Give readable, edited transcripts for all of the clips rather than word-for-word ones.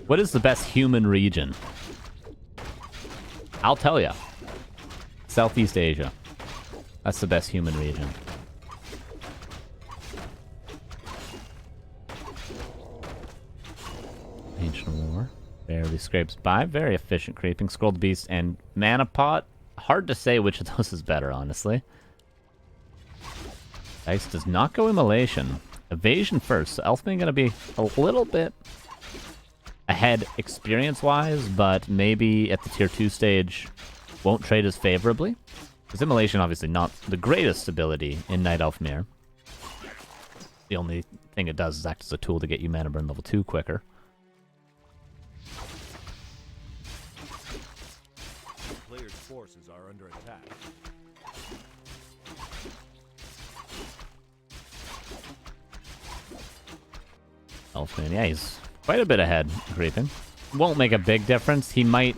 What is the best human region? I'll tell ya. Southeast Asia. That's the best human region. Ancient War. Barely scrapes by. Very efficient creeping. Scrolled Beast and Mana Pot. Hard to say which of those is better, honestly. Dice does not go Immolation. Evasion first. So Elfman going to be a little bit ahead experience-wise, but maybe at the Tier 2 stage won't trade as favorably. Because Immolation, obviously, not the greatest ability in Night Elf Mirror. The only thing it does is act as a tool to get you Mana Burn level 2 quicker. Player's forces are under attack. Elfman, yeah, he's quite a bit ahead creeping. Won't make a big difference. He might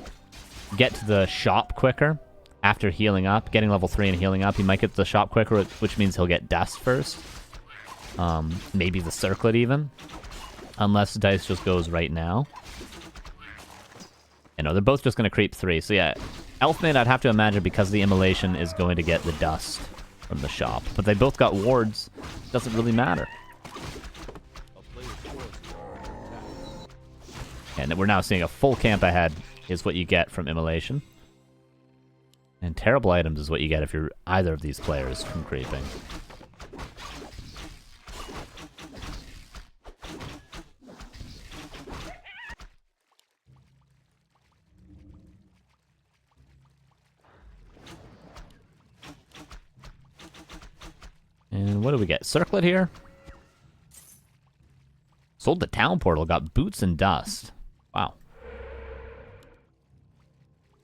get to the shop quicker after healing up. Getting level 3 and healing up, he might get to the shop quicker, which means he'll get Dust first. Maybe the Circlet even. Unless Dice just goes right now. You know, they're both just going to creep 3. So yeah, Elfman, I'd have to imagine, because the Immolation is going to get the Dust from the shop. But they both got wards. Doesn't really matter. And we're now seeing a full camp ahead is what you get from Immolation. And terrible items is what you get if you're either of these players from creeping. And what do we get? Circlet here. Sold the town portal, got boots and dust. Wow.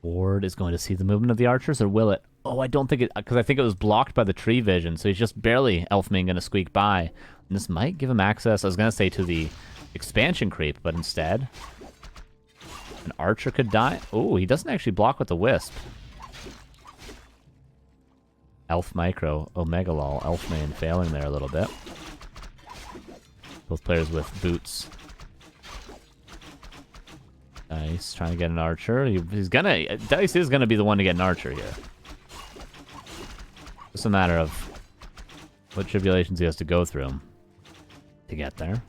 Ward is going to see the movement of the archers, or will it? Oh, I don't think it, because I think it was blocked by the tree vision, so he's just barely Elfman going to squeak by. And this might give him access, I was going to say, to the expansion creep, but instead, an archer could die. Oh, he doesn't actually block with the wisp. Elf Micro, Omega Lol, Elfman failing there a little bit. Both players with boots. Dice trying to get an archer. Dice is gonna be the one to get an archer here. Just a matter of what tribulations he has to go through to get there.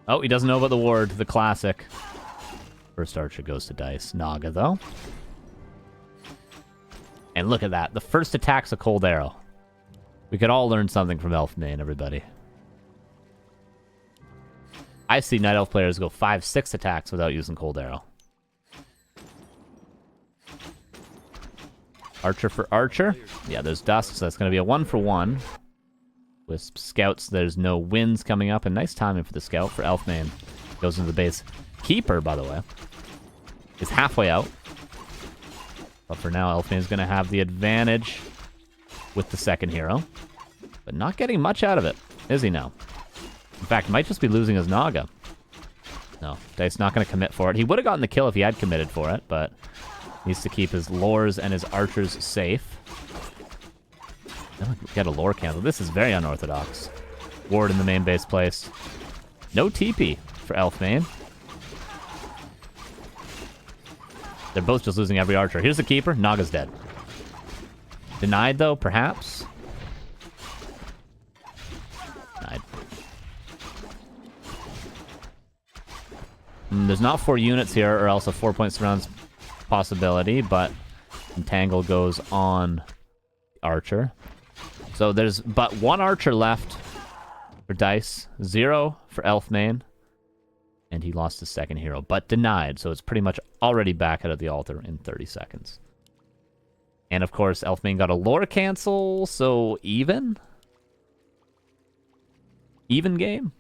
Oh, he doesn't know about the ward, the classic. First archer goes to Dice. Naga, though. And look at that. The first attack's a cold arrow. We could all learn something from Elfman, everybody. I see Night Elf players go 5-6 attacks without using Cold Arrow. Archer for Archer. Yeah, there's Dust, so that's going to be a 1-for-1. With Scouts, there's no winds coming up, and nice timing for the Scout for Elfman. Goes into the base. Keeper, by the way, is halfway out. But for now, Elfman's going to have the advantage with the second hero. But not getting much out of it, is he now? In fact, might just be losing his Naga. No, Dice not going to commit for it. He would have gotten the kill if he had committed for it, but needs to keep his lores and his archers safe. Get a lore cancel. This is very unorthodox. Ward in the main base place. No TP for Elfman. They're both just losing every archer. Here's the keeper. Naga's dead. Denied, though, perhaps. Denied. There's not 4 units here, or else a 4-point surrounds possibility, but Entangle goes on Archer. So there's but 1 Archer left for Dice, 0 for Elfman, and he lost his second hero, but denied, so it's pretty much already back out of the altar in 30 seconds. And of course, Elfman got a lore cancel, so even? Even game?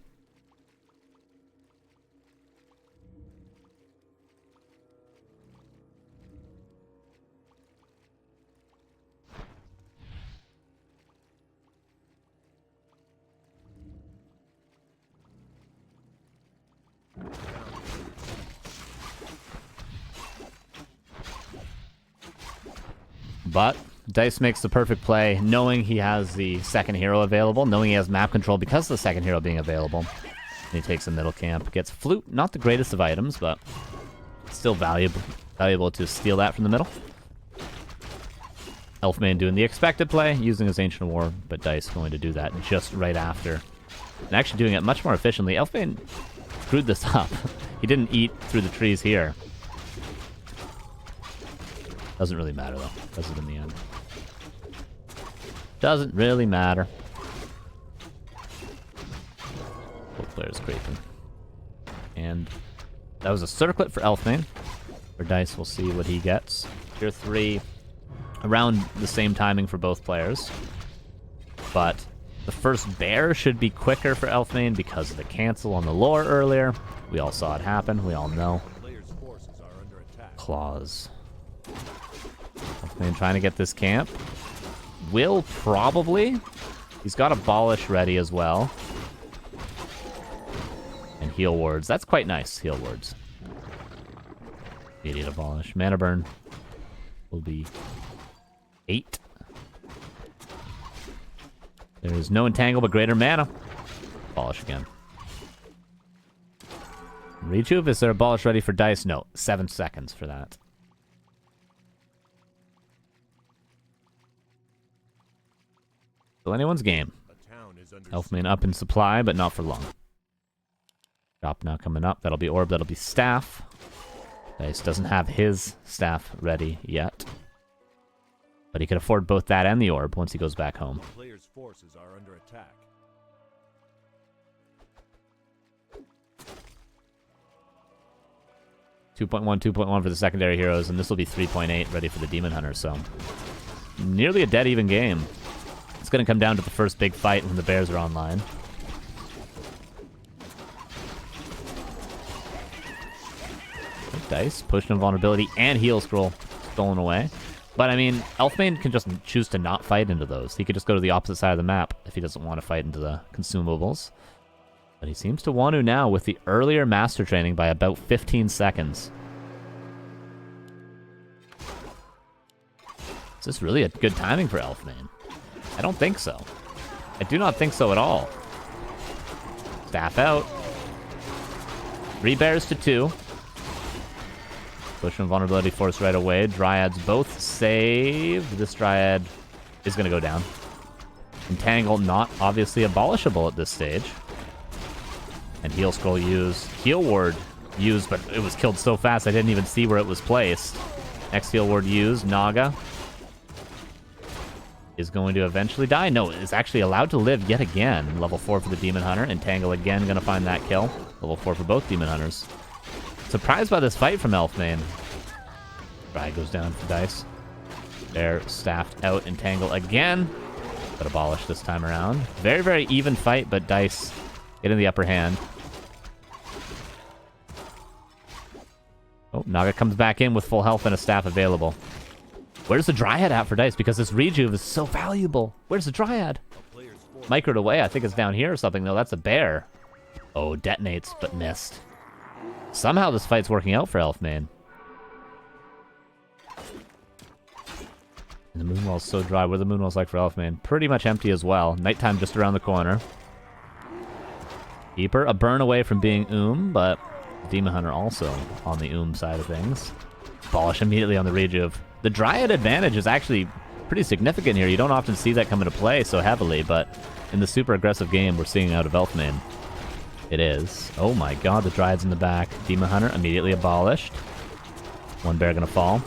But Dise makes the perfect play, knowing he has the second hero available, knowing he has map control because of the second hero being available. And he takes a middle camp, gets Flute, not the greatest of items, but still valuable to steal that from the middle. Elfman doing the expected play, using his Ancient War, but Dise going to do that just right after. And actually doing it much more efficiently. Elfman screwed this up. He didn't eat through the trees here. Doesn't really matter, though. Does it in the end. Doesn't really matter. Both players creeping. And that was a circlet for Elfman. For Dise, we'll see what he gets. Tier 3, around the same timing for both players. But the first bear should be quicker for Elfman because of the cancel on the lore earlier. We all saw it happen. We all know. Claws. Elfman trying to get this camp. Will probably. He's got Abolish ready as well. And Heal Words. That's quite nice, Heal Words. Immediate Abolish. Mana Burn will be 8. There's no Entangle but greater mana. Abolish again. Rejuve, is there Abolish ready for Dise? No. 7 seconds for that. Still anyone's game. Elfman up in supply, but not for long. Drop now coming up. That'll be Orb, that'll be Staff. Dise doesn't have his Staff ready yet. But he can afford both that and the Orb once he goes back home. Players' forces are under attack. .2.1 for the secondary heroes, and this will be 3.8 ready for the Demon Hunter, so nearly a dead even game. It's going to come down to the first big fight when the bears are online. Dise, push invulnerability and heal scroll stolen away. But I mean, Elfman can just choose to not fight into those. He could just go to the opposite side of the map if he doesn't want to fight into the consumables. But he seems to want to now with the earlier master training by about 15 seconds. Is this really a good timing for Elfman? I don't think so. I do not think so at all. Staff out. 3 bears to 2. Push invulnerability force right away. Dryads both save. This Dryad is going to go down. Entangle not obviously abolishable at this stage. And Heal Scroll used. Heal Ward used, but it was killed so fast I didn't even see where it was placed. Next Heal Ward used. Naga is going to eventually die. No, is actually allowed to live yet again. Level 4 for the Demon Hunter. Entangle again, going to find that kill. Level 4 for both Demon Hunters. Surprised by this fight from Elfman. Dry goes down for Dise. They're staffed out. Entangle again. But Abolish this time around. Very, very even fight, but Dise getting the upper hand. Oh, Naga comes back in with full health and a staff available. Where's the Dryad at for Dise? Because this Rejuve is so valuable. Where's the Dryad? Microed away. I think it's down here or something. No, that's a bear. Oh, detonates, but missed. Somehow this fight's working out for Elfman. And the Moonwall's so dry. What are the Moonwalls like for Elfman? Pretty much empty as well. Nighttime just around the corner. Keeper, a burn away from being but Demon Hunter also on the side of things. Abolish immediately on the Rejuve. The Dryad advantage is actually pretty significant here. You don't often see that come into play so heavily, but in the super aggressive game we're seeing out of Elfman, it is. Oh my god, the Dryad's in the back. Demon Hunter immediately abolished. 1 bear gonna fall.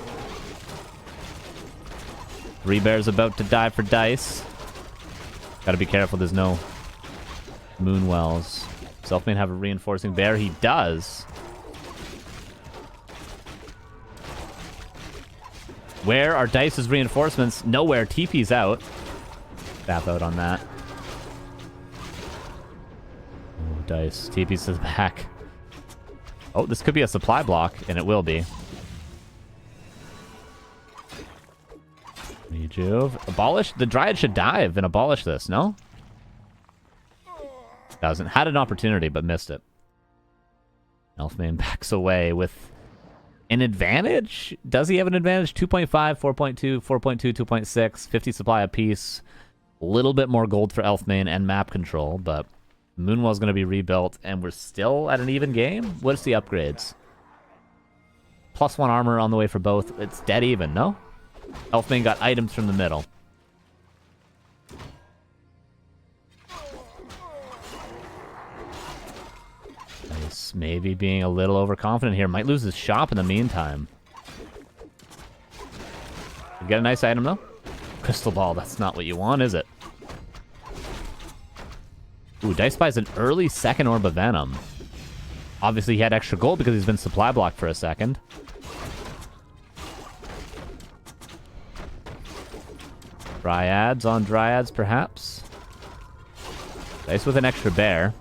3 bears about to die for Dise. Gotta be careful, there's no Moonwells. Does Elfman have a reinforcing bear? He does. Where are Dice's reinforcements? Nowhere. TP's out. Staff out on that. Oh, Dise. TP's to the back. Oh, this could be a supply block, and it will be. Rejuve. Abolish? The Dryad should dive and abolish this, no? Doesn't. Had an opportunity, but missed it. Elfman backs away with An advantage? Does he have an advantage? 2.5, 4.2, 4.2, 2.6, 50 supply apiece. A little bit more gold for Elfmane and map control, but Moonwell's going to be rebuilt, and we're still at an even game? What's the upgrades? +1 armor on the way for both. It's dead even, no? Elfmane got items from the middle. Nice. Maybe being a little overconfident here. Might lose his shop in the meantime. Get a nice item, though. Crystal Ball, that's not what you want, is it? Ooh, Dise buys an early second Orb of Venom. Obviously, he had extra gold because he's been supply blocked for a second. Dryads on Dryads, perhaps. Dise with an extra bear.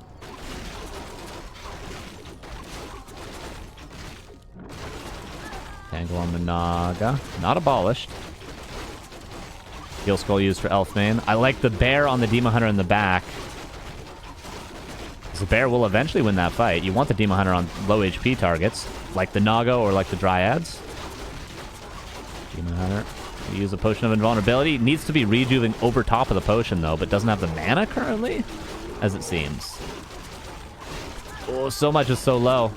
Tangle on the Naga. Not abolished. Heal Skull used for Elfmane. I like the bear on the Demon Hunter in the back. The bear will eventually win that fight. You want the Demon Hunter on low HP targets, like the Naga or like the Dryads. Demon Hunter. Use a Potion of Invulnerability. Needs to be rejuvening over top of the potion, though, but doesn't have the mana currently, as it seems. Oh, so much is so low.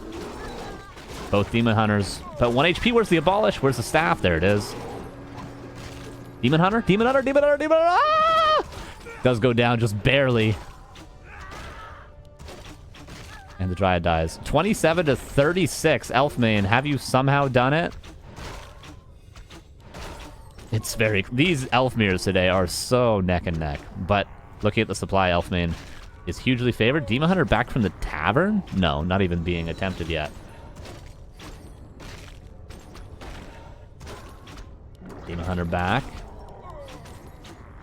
Both Demon Hunters. But 1 HP, where's the Abolish? Where's the staff? There it is. Demon Hunter? Demon Hunter? Demon Hunter? Demon Hunter? Ah! Does go down just barely. And the Dryad dies. 27 to 36. Elfmane, have you somehow done it? It's very... These elf mirrors today are so neck and neck. But looking at the supply, Elfmane is hugely favored. Demon Hunter back from the tavern? No, not even being attempted yet. Demon Hunter back.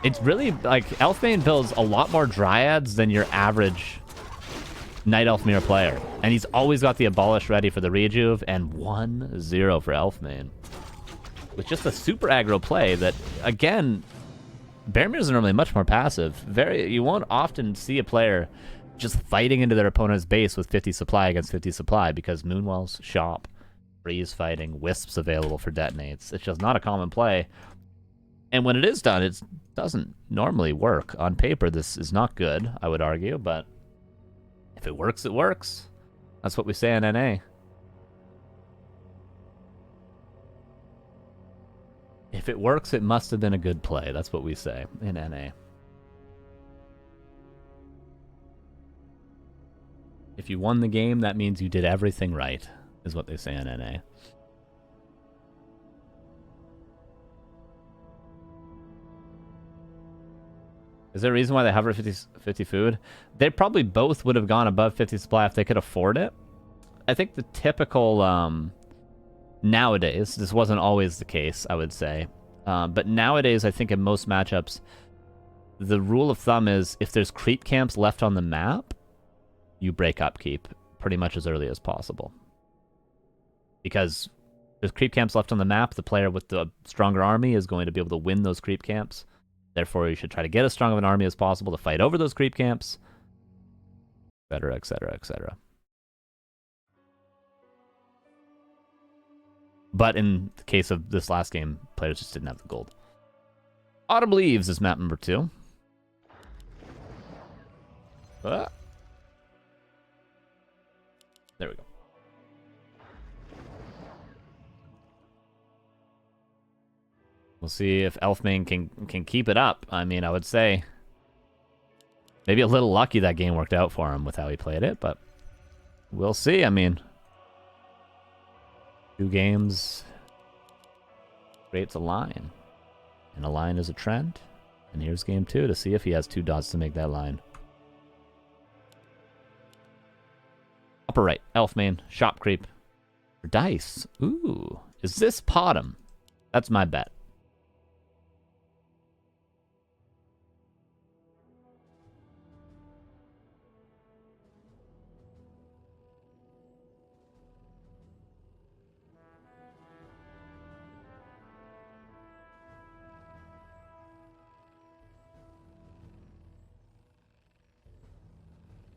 It's really, like, Elfmane builds a lot more Dryads than your average Night Elf Mirror player. And he's always got the Abolish ready for the Rejuve, and 1-0 for Elfmane. With just a super aggro play that, again, Bear Mirrors are normally much more passive. You won't often see a player just fighting into their opponent's base with 50 supply against 50 supply, because Moonwell's shop, freeze fighting, wisps available for detonates. It's just not a common play. And when it is done, it doesn't normally work. On paper, this is not good, I would argue, but if it works, it works. That's what we say in NA. If it works, it must have been a good play. That's what we say in NA. If you won the game, that means you did everything right, is what they say in NA. Is there a reason why they hover 50 food? They probably both would have gone above 50 supply if they could afford it. I think the typical... nowadays, this wasn't always the case, I would say. But nowadays, I think in most matchups, the rule of thumb is if there's creep camps left on the map, you break upkeep pretty much as early as possible. Because there's creep camps left on the map, the player with the stronger army is going to be able to win those creep camps. Therefore, you should try to get as strong of an army as possible to fight over those creep camps, etc., etc., etc. But in the case of this last game, players just didn't have the gold. Autumn Leaves is map number 2. There we go. We'll see if Elfmane can keep it up. I mean, I would say maybe a little lucky that game worked out for him with how he played it, but we'll see. I mean, 2 games creates a line, and a line is a trend. And here's game 2 to see if he has 2 dots to make that line. Upper right, Elfmane, shop creep for Dise. Ooh, is this Potom? That's my bet.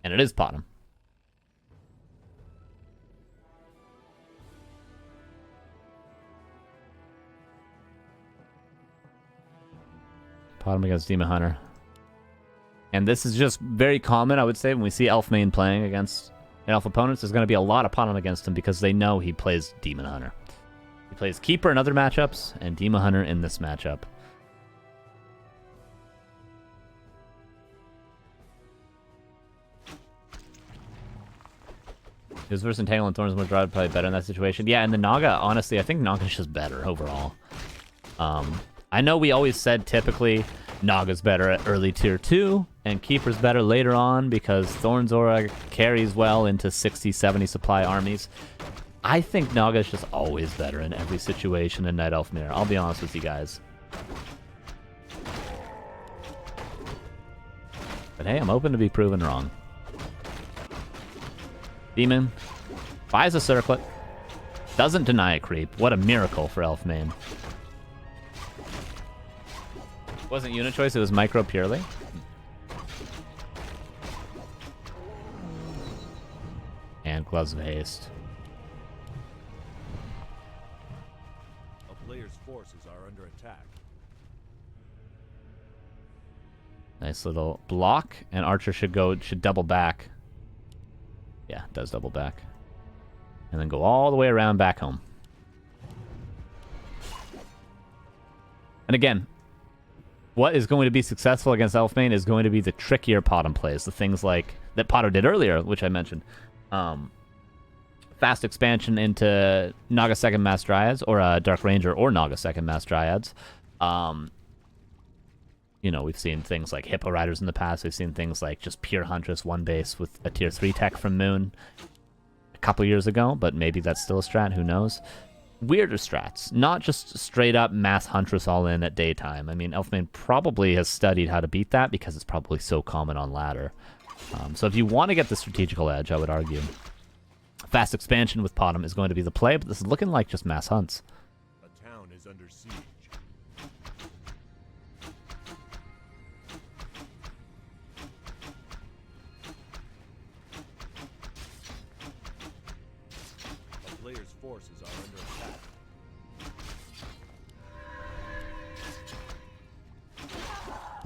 And it is Potom. Bottom against Demon Hunter. And this is just very common, I would say, when we see Elf main playing against Elf opponents. There's going to be a lot of bottom against him because they know he plays Demon Hunter. He plays Keeper in other matchups and Demon Hunter in this matchup. His versus Entangle and Thorns would probably better in that situation. Yeah, and the Naga, honestly, I think Naga's just better overall. I know we always said typically Naga's better at early tier 2 and Keeper's better later on because Thorn's Aura carries well into 60, 70 supply armies. I think Naga's just always better in every situation in Night Elf Mirror. I'll be honest with you guys. But hey, I'm open to be proven wrong. Demon buys a circlet, doesn't deny a creep. What a miracle for Elf main. Wasn't unit choice, it was micro purely. And Gloves of Haste. A player's forces are under attack. Nice little block, and Archer should double back. Yeah, it does double back. And then go all the way around back home. And again, what is going to be successful against Elf main is going to be the trickier Potom plays. The things like that Poto did earlier, which I mentioned. Fast expansion into Naga Second Mass Dryads, or Dark Ranger or Naga Second Mass Dryads. You know, we've seen things like Hippo Riders in the past. We've seen things like just pure Huntress, one base with a tier 3 tech from Moon a couple years ago, but maybe that's still a strat, who knows. Weirder strats, not just straight up mass Huntress all in at daytime. I mean, Elfman probably has studied how to beat that because it's probably so common on ladder. So if you want to get the strategical edge, I would argue fast expansion with Potom is going to be the play, but this is looking like just mass hunts. A town is under siege. A player's forces are under attack.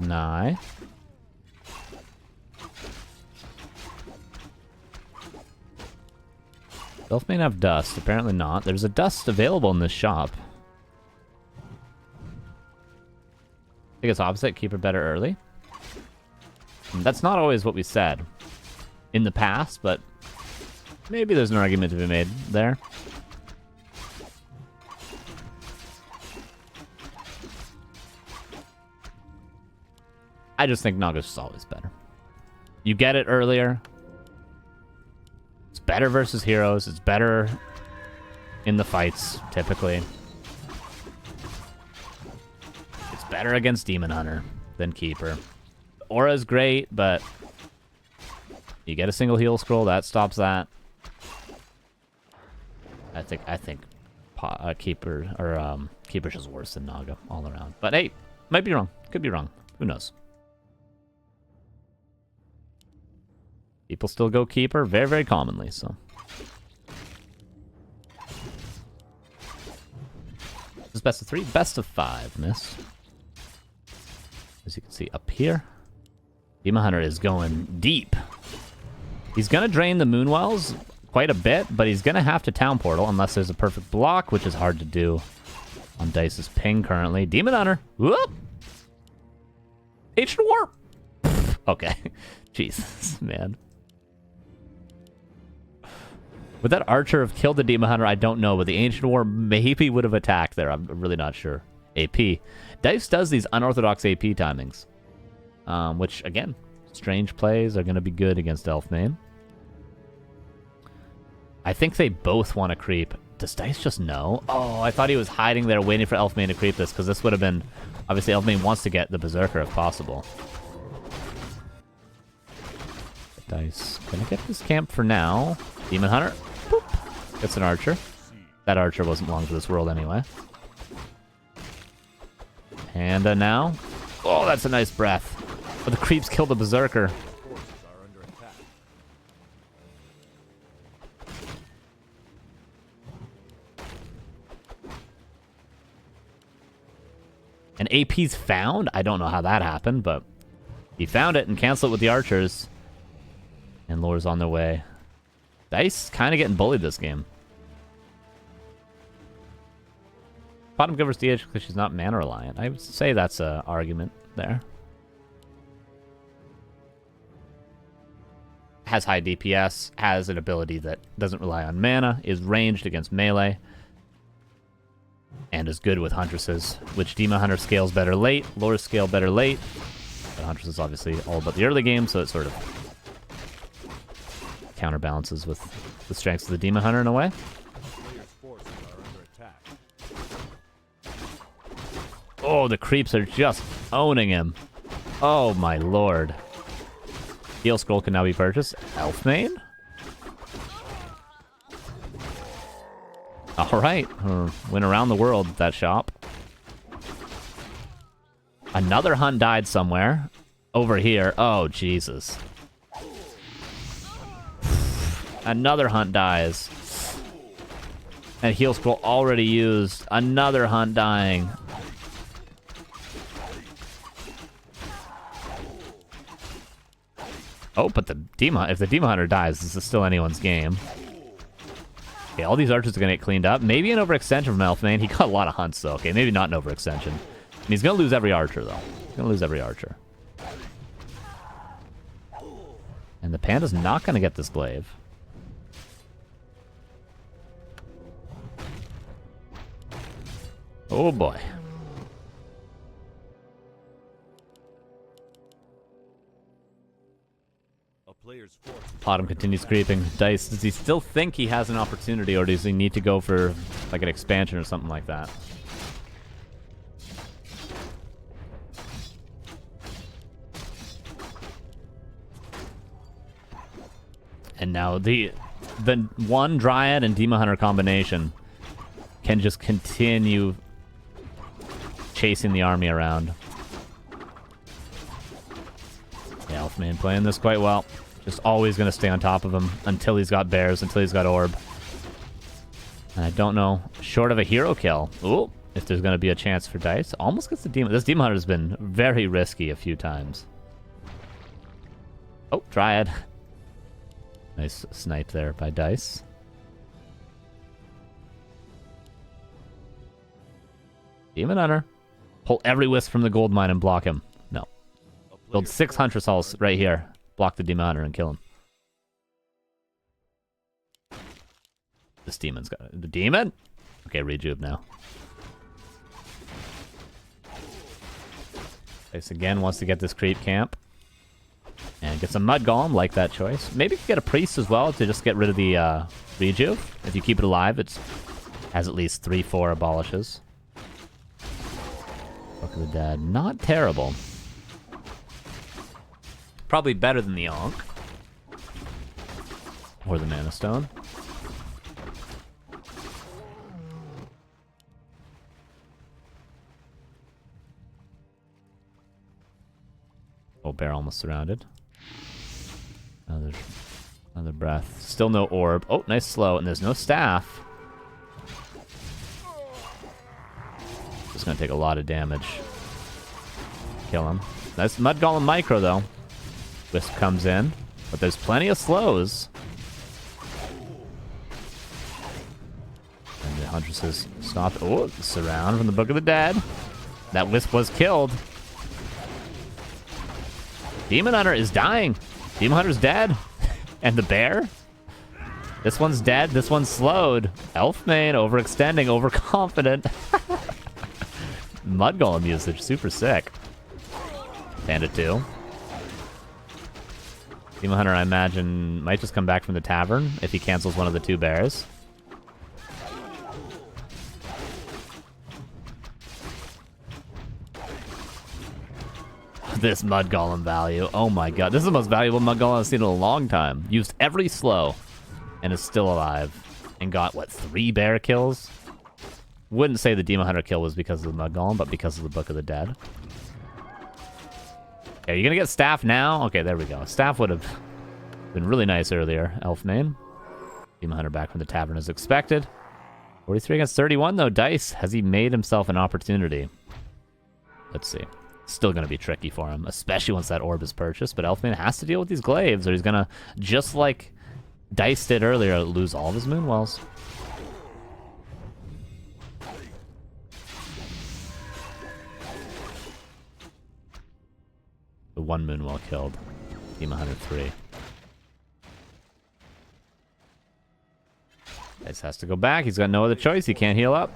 Nah. Elf may have dust. Apparently not. There's a dust available in this shop. I think it's opposite. Keeper better early. That's not always what we said in the past, but maybe there's an argument to be made there. I just think Naga's just always better. You get it earlier. It's better versus heroes. It's better in the fights, typically. It's better against Demon Hunter than Keeper. Aura's great, but you get a single heal scroll, that stops that. I think Keeper or Keeper's just worse than Naga all around. But hey, might be wrong. Could be wrong. Who knows? People still go Keeper very, very commonly, so. This is best of 3, best of 5, miss. As you can see up here, Demon Hunter is going deep. He's going to drain the Moonwells quite a bit, but he's going to have to Town Portal unless there's a perfect block, which is hard to do on Dice's ping currently. Demon Hunter, whoop! Ancient Warp! Okay, Jesus, man. Would that Archer have killed the Demon Hunter? I don't know, but the Ancient War maybe would have attacked there. I'm really not sure. AP. Dice does these unorthodox AP timings. Which, again, strange plays are going to be good against Elf main. I think they both want to creep. Does Dice just know? Oh, I thought he was hiding there waiting for Elf main to creep this, because this would have been... Obviously, Elf main wants to get the Berserker if possible. Dice. Gonna get this camp for now. Demon Hunter. Boop. Gets an Archer. That Archer wasn't long for this world anyway. And now. Oh, that's a nice breath. But the creeps killed the Berserker. Forces are under attack. And AP's found? I don't know how that happened, but he found it and canceled it with the archers. And Lore's on their way. Dise kind of getting bullied this game. Bottom covers DH because she's not mana reliant. I would say that's an argument there. Has high DPS, has an ability that doesn't rely on mana, is ranged against melee, and is good with Huntresses, which Demon Hunter scales better late, Lore scale better late, but Huntress is obviously all about the early game, so it sort of counterbalances with the strengths of the Demon Hunter in a way. Oh, the creeps are just owning him. Oh my lord. Heal Scroll can now be purchased. Elfmane? Alright. Went around the world with that shop. Another hunt died somewhere. Over here. Oh, Jesus. Another hunt dies. And Heal Scroll already used. Another hunt dying. Oh, but if the Demon Hunter dies, this is still anyone's game. Okay, all these archers are going to get cleaned up. Maybe an overextension from Elfmane. He got a lot of hunts, though. Okay, maybe not an overextension. And he's going to lose every archer, though. He's going to lose every archer. And the Panda's not going to get this glaive. Oh, boy. Bottom continues creeping. Dise, does he still think he has an opportunity, or does he need to go for like an expansion or something like that? And now the one Dryad and Demon Hunter combination can just continue chasing the army around. Yeah, Elfmane playing this quite well. Just always going to stay on top of him until he's got bears, until he's got orb. And I don't know, short of a hero kill. Ooh, if there's going to be a chance for Dise. Almost gets the Demon. This Demon Hunter has been very risky a few times. Oh, Dryad. Nice snipe there by Dise. Demon Hunter. Pull every wisp from the gold mine and block him. No. Build 6 Huntress Halls right here. Block the Demon Hunter and kill him. This demon's got it. The demon? Okay, rejuve now. Dise again wants to get this creep camp. And get some Mud Golem, like that choice. Maybe get a Priest as well to just get rid of the rejuve. If you keep it alive, it has at least 3-4 abolishes. Book of the Dead. Not terrible. Probably better than the Ankh. Or the Mana Stone. Oh, bear almost surrounded. Another breath. Still no orb. Oh, nice slow. And there's no staff. Just gonna take a lot of damage. Kill him. Nice Mud Golem micro, though. Wisp comes in, but there's plenty of slows. And the Huntresses stopped. Oh, surround from the Book of the Dead. That Wisp was killed. Demon Hunter is dying. Demon Hunter's dead. And the bear? This one's dead. This one's slowed. Elfmane overextending, overconfident. Mud Golem usage, super sick. Panda 2. Demon Hunter, I imagine, might just come back from the tavern if he cancels one of the 2 bears. This Mud Golem value. Oh my god. This is the most valuable Mud Golem I've seen in a long time. Used every slow and is still alive. And got, what, 3 bear kills? Wouldn't say the Demon Hunter kill was because of the Mud Golem, but because of the Book of the Dead. Okay, are you gonna get staff now? Okay, there we go. Staff would have been really nice earlier. Elfmane. Demon Hunter back from the tavern as expected. 43 against 31 though. Dise, has he made himself an opportunity? Let's see. Still going to be tricky for him, especially once that orb is purchased. But Elfman has to deal with these glaives, or he's going to, just like Dise did earlier, lose all of his Moonwells. The one Moonwell killed. Team 103. Dise has to go back. He's got no other choice. He can't heal up.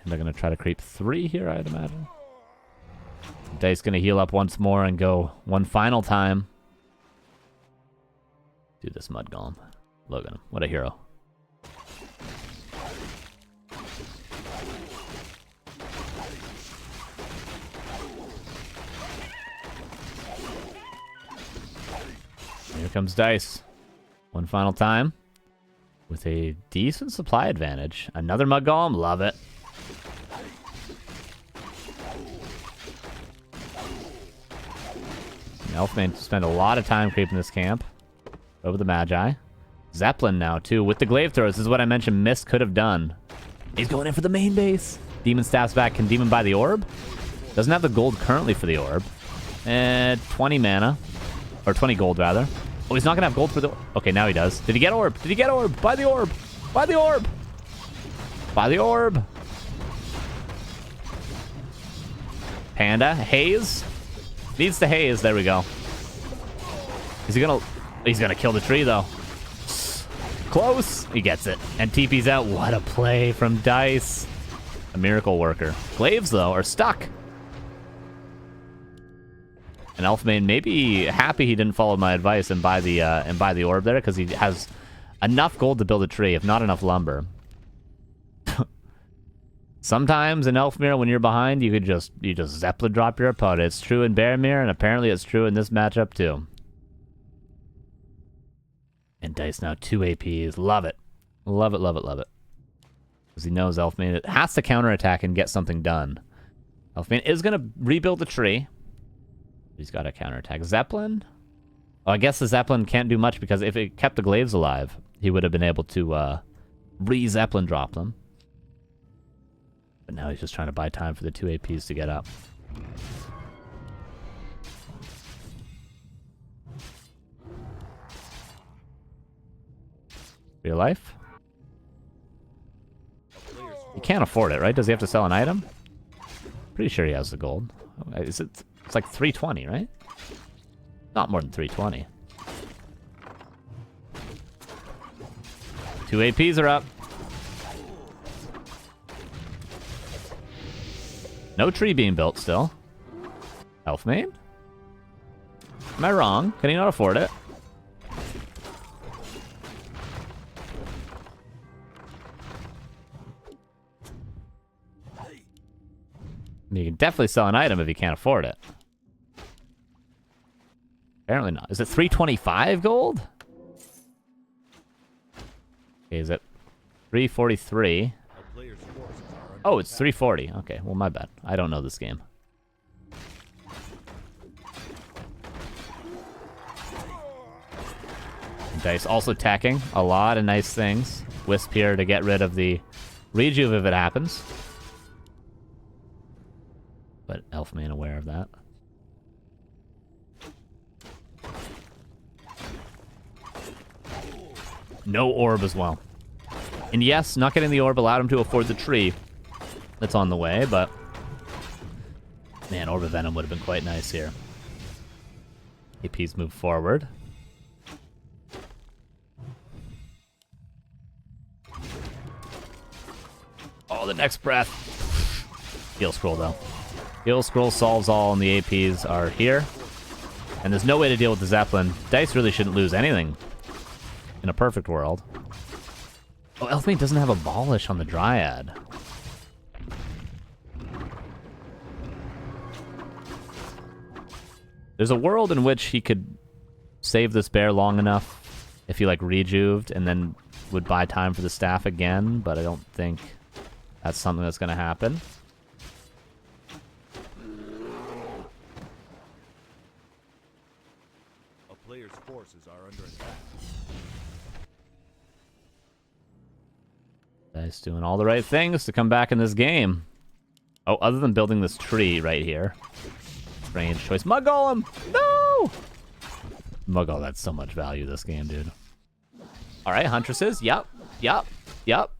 They're going to try to creep 3 here, I'd imagine. Dise going to heal up once more and go one final time. Do this Mud Golem. Look at him. What a hero. Here comes Dise. One final time. With a decent supply advantage. Another Mud Golem. Love it. Elfman spent a lot of time creeping this camp. Over the Magi. Zeppelin now, too, with the glaive throws. This is what I mentioned Mist could have done. He's going in for the main base. Demon Staff's back. Can Demon buy the orb? Doesn't have the gold currently for the orb. 20 mana. Or 20 gold, rather. Oh, he's not going to have gold for the... Okay, now he does. Did he get orb? Did he get orb? Buy the orb. Buy the orb. Buy the orb. Panda. Haze. Needs the haze. There we go. Is he gonna... He's gonna kill the tree, though. Close. He gets it. And TP's out. What a play from Dise. A miracle worker. Glaives, though, are stuck. And Elfman may be happy he didn't follow my advice and buy the orb there, because he has enough gold to build a tree, if not enough lumber. Sometimes in Elfmere, when you're behind, you just Zeppelin drop your opponent. It's true in Baromir, and apparently it's true in this matchup too. And Dise now 2 APs. Love it. Love it, love it, love it. Because he knows Elfman has to counterattack and get something done. Elfman is going to rebuild the tree. He's got to counterattack. Zeppelin? Oh, I guess the Zeppelin can't do much, because if it kept the glaives alive, he would have been able to re-Zeppelin drop them. But now he's just trying to buy time for the 2 APs to get up. Real life? He can't afford it, right? Does he have to sell an item? Pretty sure he has the gold. Is it? It's like 320, right? Not more than 320. 2 APs are up. No tree being built still. Elfman? Am I wrong? Can he not afford it? You can definitely sell an item if you can't afford it. Apparently not. Is it 325 gold? Okay, is it 343? Oh, it's 340. Okay, well, my bad. I don't know this game. Dise also attacking a lot of nice things. Wisp here to get rid of the rejuve if it happens. But Elfman aware of that. No orb as well. And yes, not getting the orb allowed him to afford the tree that's on the way, but... Man, Orb of Venom would have been quite nice here. APs move forward. Oh, the next breath. Heal Scroll, though. Heal Scroll solves all, and the APs are here. And there's no way to deal with the Zeppelin. Dise really shouldn't lose anything in a perfect world. Oh, Elfman doesn't have Abolish on the Dryad. There's a world in which he could save this bear long enough if he, like, rejuved and then would buy time for the staff again, but I don't think that's something that's going to happen. A player's forces are under attack. Dice doing all the right things to come back in this game. Oh, other than building this tree right here. Strange choice. Mud Golem! No! Mud Golem, that's so much value this game, dude. Alright, Huntresses. Yep. Yep. Yep.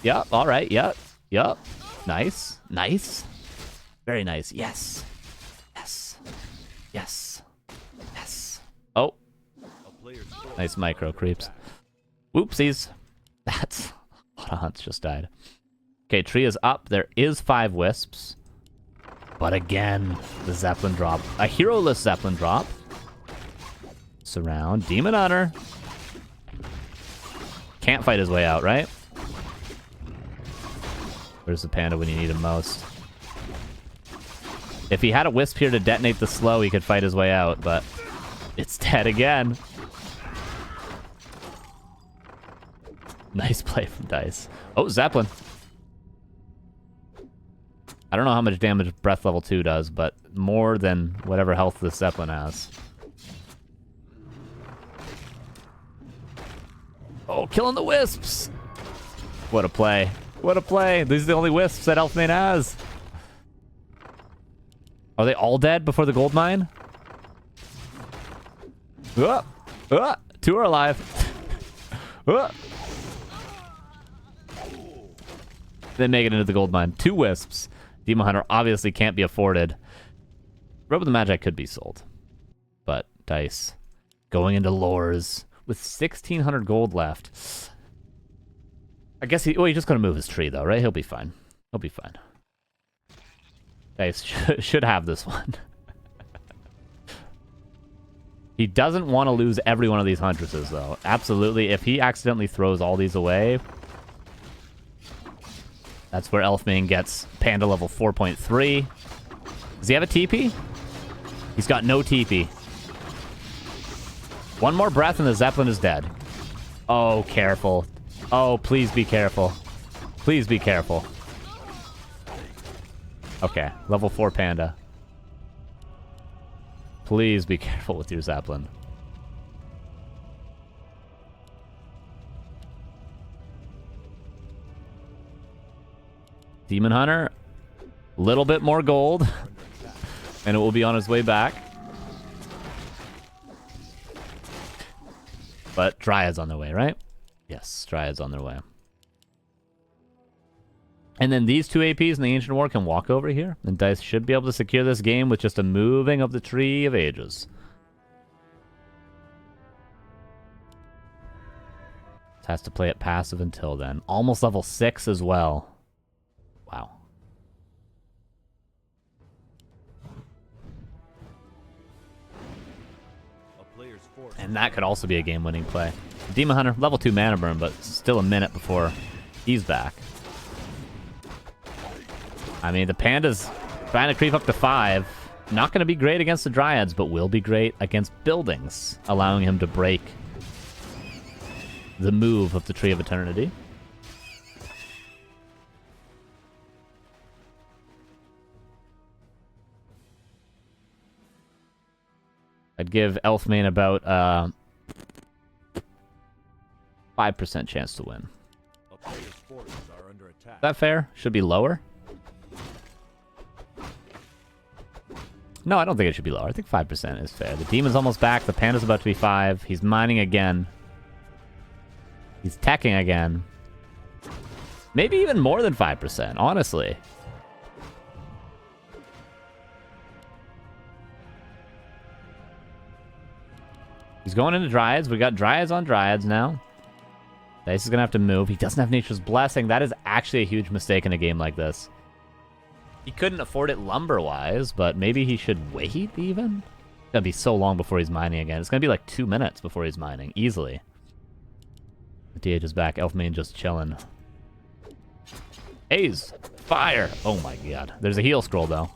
Yep. Alright. Yep. Yep. Nice. Nice. Very nice. Yes. Yes. Yes. Yes. Oh. Nice micro creeps. Whoopsies. That's a lot of hunts just died. Okay, tree is up. There is 5 wisps. But again, the Zeppelin drop. A hero-less Zeppelin drop. Surround. Demon Hunter. Can't fight his way out, right? Where's the panda when you need him most? If he had a wisp here to detonate the slow, he could fight his way out, but it's dead again. Nice play from Dice. Oh, Zeppelin. I don't know how much damage Breath Level 2 does, but more than whatever health this Zeppelin has. Oh, killing the wisps! What a play. What a play. These are the only wisps that Elfmane has. Are they all dead before the gold mine? 2 are alive. They make it into the gold mine. 2 wisps. Demon Hunter obviously can't be afforded. Robe of the Magi could be sold. But Dice going into lures with 1,600 gold left. I guess he's just going to move his tree, though, right? He'll be fine. He'll be fine. Dice should have this one. He doesn't want to lose every one of these Huntresses, though. Absolutely. If he accidentally throws all these away, that's where Elfmane gets Panda level 4.3. Does he have a TP? He's got no TP. One more breath and the Zeppelin is dead. Oh, careful. Oh, please be careful. Please be careful. Okay, level 4 Panda. Please be careful with your Zeppelin. Demon Hunter, a little bit more gold, and it will be on his way back. But Dryad's on their way, right? Yes, Dryad's on their way. And then these 2 APs in the Ancient War can walk over here, and Dice should be able to secure this game with just a moving of the Tree of Ages. Has to play it passive until then. Almost level 6 as well. Wow. And that could also be a game-winning play. Demon Hunter, level 2 mana burn, but still a minute before he's back. I mean, the Panda's trying to creep up to 5. Not going to be great against the Dryads, but will be great against buildings, allowing him to break the move of the Tree of Eternity. I'd give Elfmane about 5% chance to win. Is that fair? Should be lower? No, I don't think it should be lower. I think 5% is fair. The Demon's almost back. The Panda's about to be 5. He's mining again. He's teching again. Maybe even more than 5%, honestly. He's going into Dryads. We got Dryads on Dryads now. Dice is going to have to move. He doesn't have Nature's Blessing. That is actually a huge mistake in a game like this. He couldn't afford it lumber-wise, but maybe he should wait even? It's going to be so long before he's mining again. It's going to be like 2 minutes before he's mining, easily. The DH is back. Elfmane just chilling. Haze! Fire! Oh my god. There's a heal scroll, though.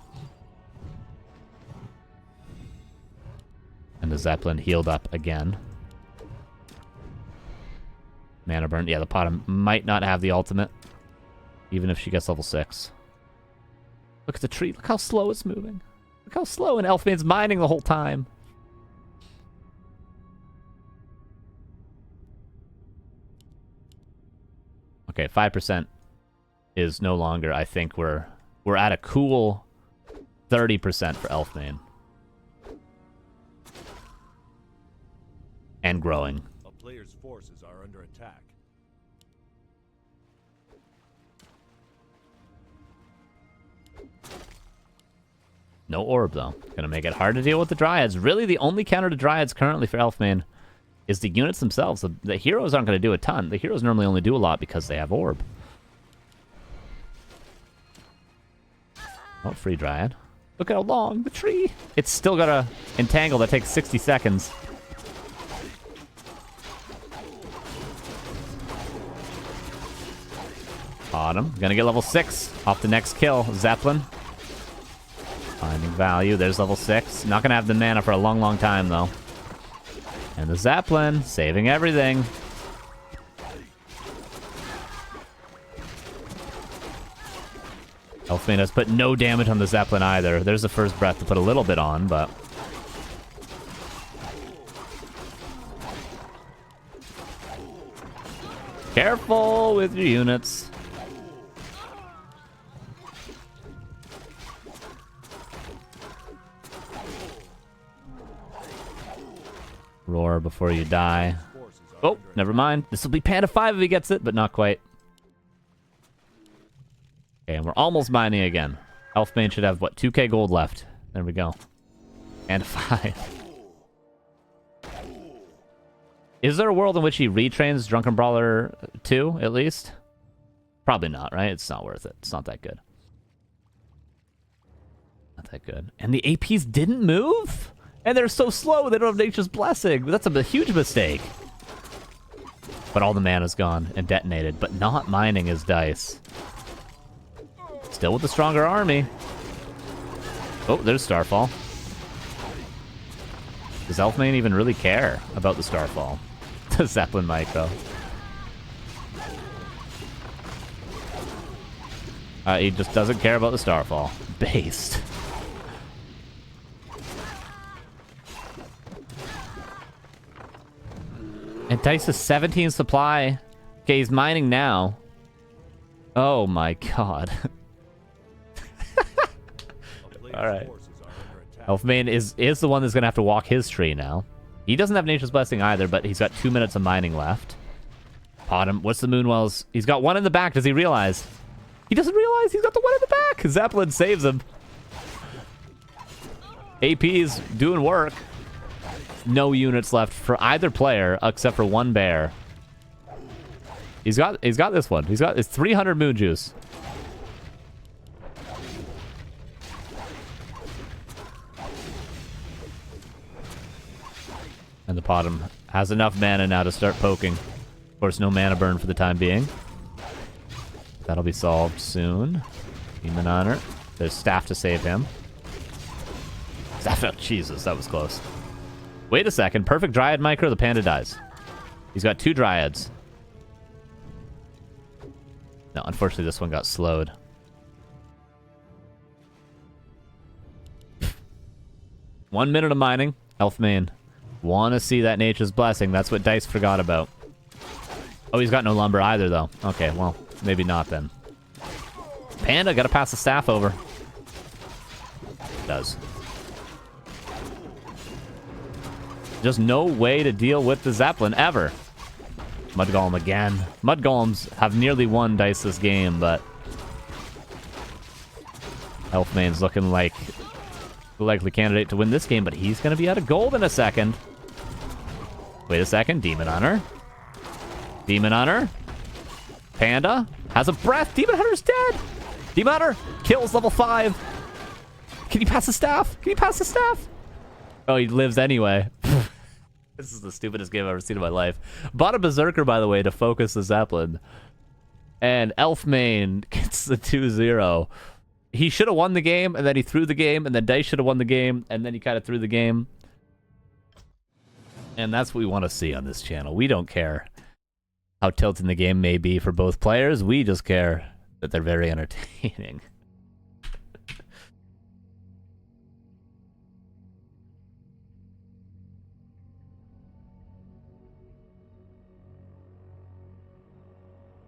And the Zeppelin healed up again. Mana burn. Yeah, the Potta might not have the ultimate. Even if she gets level 6. Look at the tree. Look how slow it's moving. Look how slow, and Elfmane's mining the whole time. Okay, 5%. is no longer. I think we're at a cool 30% for Elfman. And growing. A player's forces are under attack. No orb, though. Gonna make it hard to deal with the Dryads. Really, the only counter to Dryads currently for Elfman is the units themselves. The heroes aren't going to do a ton. The heroes normally only do a lot because they have orb. Oh, free Dryad. Look how long the tree. It's still got a entangle that takes 60 seconds. Autumn. Gonna get level 6 off the next kill. Zeppelin. Finding value. There's level 6. Not gonna have the mana for a long, long time, though. And the Zeppelin, saving everything. Elfman has put no damage on the Zeppelin either. There's the first breath to put a little bit on, but... Careful with your units. Roar before you die. Oh, never mind. This will be Panda 5 if he gets it, but not quite. Okay, and we're almost mining again. Elfman should have, what, 2k gold left. There we go. And 5. Is there a world in which he retrains Drunken Brawler 2, at least? Probably not, right? It's not worth it. It's not that good. Not that good. And the APs didn't move? And they're so slow, they don't have Nature's Blessing. That's a huge mistake. But all the mana's gone and detonated. But not mining his Dise. Still with the stronger army. Oh, there's Starfall. Does Elfman even really care about the Starfall? The Zeppelin micro. He just doesn't care about the Starfall. Based. And Dise is 17 supply. Okay, he's mining now. Oh my god. Alright. Elfman is the one that's going to have to walk his tree now. He doesn't have Nature's Blessing either, but he's got 2 minutes of mining left. Bottom. What's the Moonwells? He's got one in the back. Does he realize? He doesn't realize he's got the one in the back. Zeppelin saves him. AP's doing work. No units left for either player except for one bear. He's got this one. He's got his 300 moon juice. And the bottom has enough mana now to start poking. Of course, no mana burn for the time being. That'll be solved soon. Demon Honor. There's staff to save him. Staff, oh, Jesus, that was close. Wait a second. Perfect Dryad micro, the Panda dies. He's got 2 Dryads. No, unfortunately, this one got slowed. One minute of mining. Elfman. Want to see that Nature's Blessing. That's what Dise forgot about. Oh, he's got no lumber either, though. Okay, well, maybe not then. Panda, gotta pass the staff over. Does. Just no way to deal with the Zeppelin ever. Mud Golem again. Mud Golems have nearly won Dise this game, but Elfman's looking like the likely candidate to win this game, but he's going to be out of gold in a second. Wait a second. Demon Hunter. Demon Hunter. Panda has a breath. Demon Hunter's dead. Demon Hunter kills level 5. Can he pass the staff? Can he pass the staff? Oh, he lives anyway. This is the stupidest game I've ever seen in my life. Bought a Berserker, by the way, to focus the Zeppelin. And Elfman gets the 2-0. He should have won the game, and then he threw the game, and then Dise should have won the game, and then he kind of threw the game. And that's what we want to see on this channel. We don't care how tilting the game may be for both players. We just care that they're very entertaining.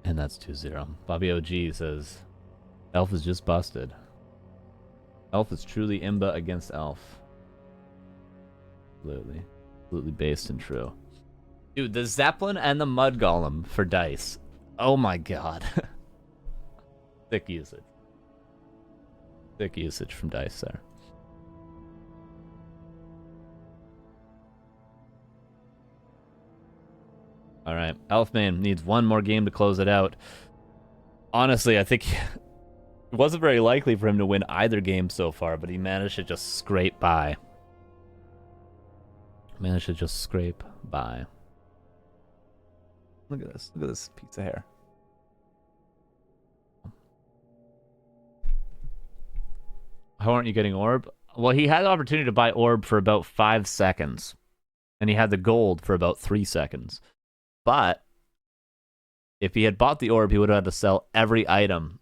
And that's 2-0. Bobby OG says, Elf is just busted. Elf is truly Imba against Elf. Absolutely. Absolutely based and true. Dude, the Zeppelin and the Mud Golem for Dice. Oh my god. Thick usage. Thick usage from Dice there. Alright, Elfman needs one more game to close it out. Honestly, I think it wasn't very likely for him to win either game so far, but he managed to just scrape by. Managed to just scrape by. Look at this. Look at this piece of hair. How aren't you getting orb? Well, he had the opportunity to buy orb for about 5 seconds. And he had the gold for about 3 seconds. But if he had bought the orb, he would have had to sell every item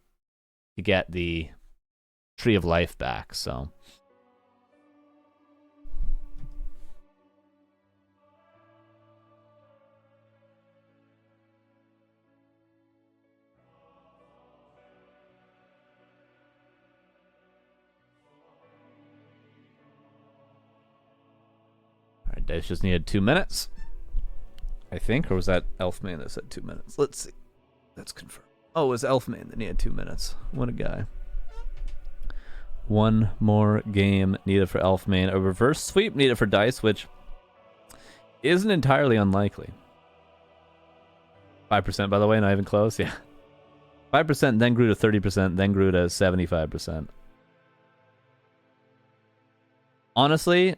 to get the Tree of Life back, so... Alright, Dice just needed 2 minutes. I think, or was that Elfman that said 2 minutes? Let's see. That's confirmed. Oh, it was Elfman that needed 2 minutes. What a guy. One more game needed for Elfman. A reverse sweep needed for Dice, which isn't entirely unlikely. 5%, by the way, not even close. Yeah. 5%, then grew to 30%, then grew to 75%. Honestly,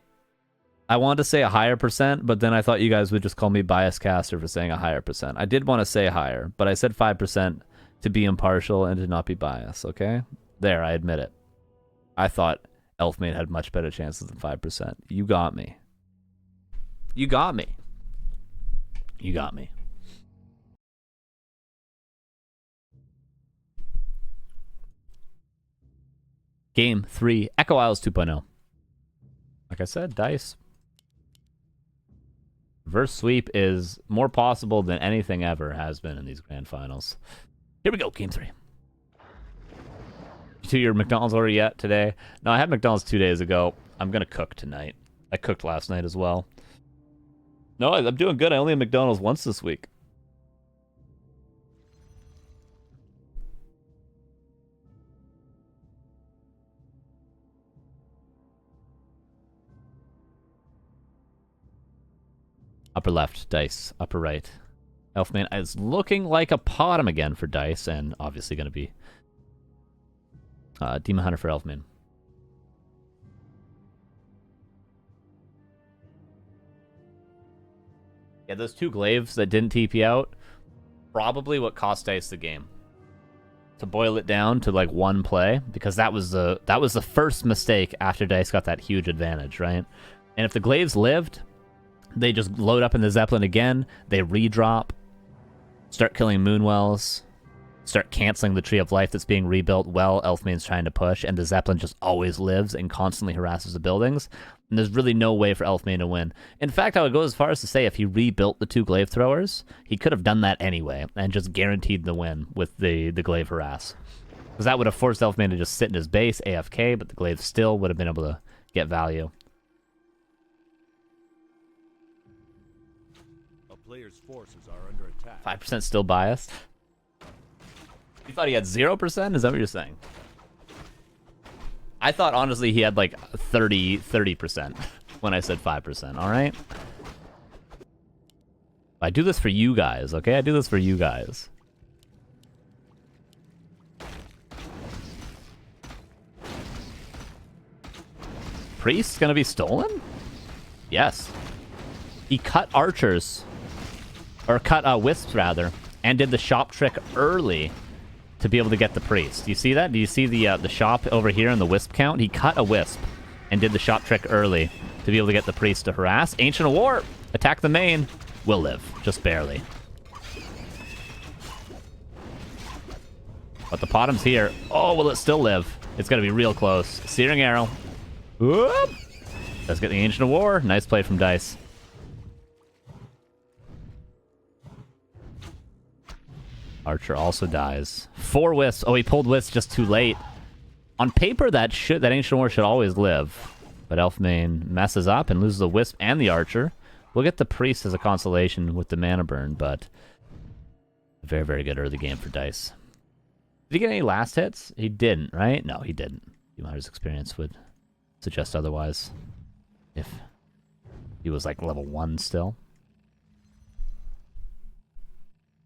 I wanted to say a higher percent, but then I thought you guys would just call me bias caster for saying a higher percent. I did want to say higher, but I said 5% to be impartial and to not be biased, okay? There, I admit it. I thought Elfmate had much better chances than 5%. You got me. You got me. You got me. Game 3, Echo Isles 2.0. Like I said, Dice. Reverse sweep is more possible than anything ever has been in these grand finals. Here we go, game 3. You to your McDonald's order yet today? No, I had McDonald's 2 days ago. I'm gonna cook tonight. I cooked last night as well. No, I'm doing good. I only had McDonald's once this week. Upper left, Dice. Upper right. Elfman is looking like a bottom again for Dice, and obviously going to be Demon Hunter for Elfman. Yeah, those 2 glaives that didn't TP out, probably what cost Dice the game. To boil it down to like 1 play, because that was the first mistake after Dice got that huge advantage, right? And if the glaives lived, they just load up in the Zeppelin again, they redrop, start killing Moonwells, start canceling the Tree of Life that's being rebuilt while Elfmane's trying to push, and the Zeppelin just always lives and constantly harasses the buildings. And there's really no way for Elfmane to win. In fact, I would go as far as to say if he rebuilt the 2 glaive throwers, he could have done that anyway and just guaranteed the win with the glaive harass. Because that would have forced Elfmane to just sit in his base, AFK, but the glaive still would have been able to get value. Players' forces are under attack. 5% still biased? You thought he had 0%? Is that what you're saying? I thought, honestly, he had like 30% when I said 5%, alright? I do this for you guys, okay? I do this for you guys. Priest's gonna be stolen? Yes. He cut archers. Or cut wisps, rather, and did the shop trick early to be able to get the priest. Do you see that? Do you see the shop over here in the wisp count? He cut a wisp and did the shop trick early to be able to get the priest to harass. Ancient of War, attack the main. Will live, just barely. But the bottom's here. Oh, will it still live? It's gonna be real close. Searing Arrow. Whoop! Let's get the Ancient of War. Nice play from Dice. Archer also dies. 4 wisps. Oh, he pulled wisps just too late. On paper, that Ancient War should always live. But Elfmane messes up and loses the wisp and the archer. We'll get the priest as a consolation with the mana burn, but very, very good early game for Dise. Did he get any last hits? He didn't, right? No, he didn't. Miner's experience would suggest otherwise. If he was like level 1 still.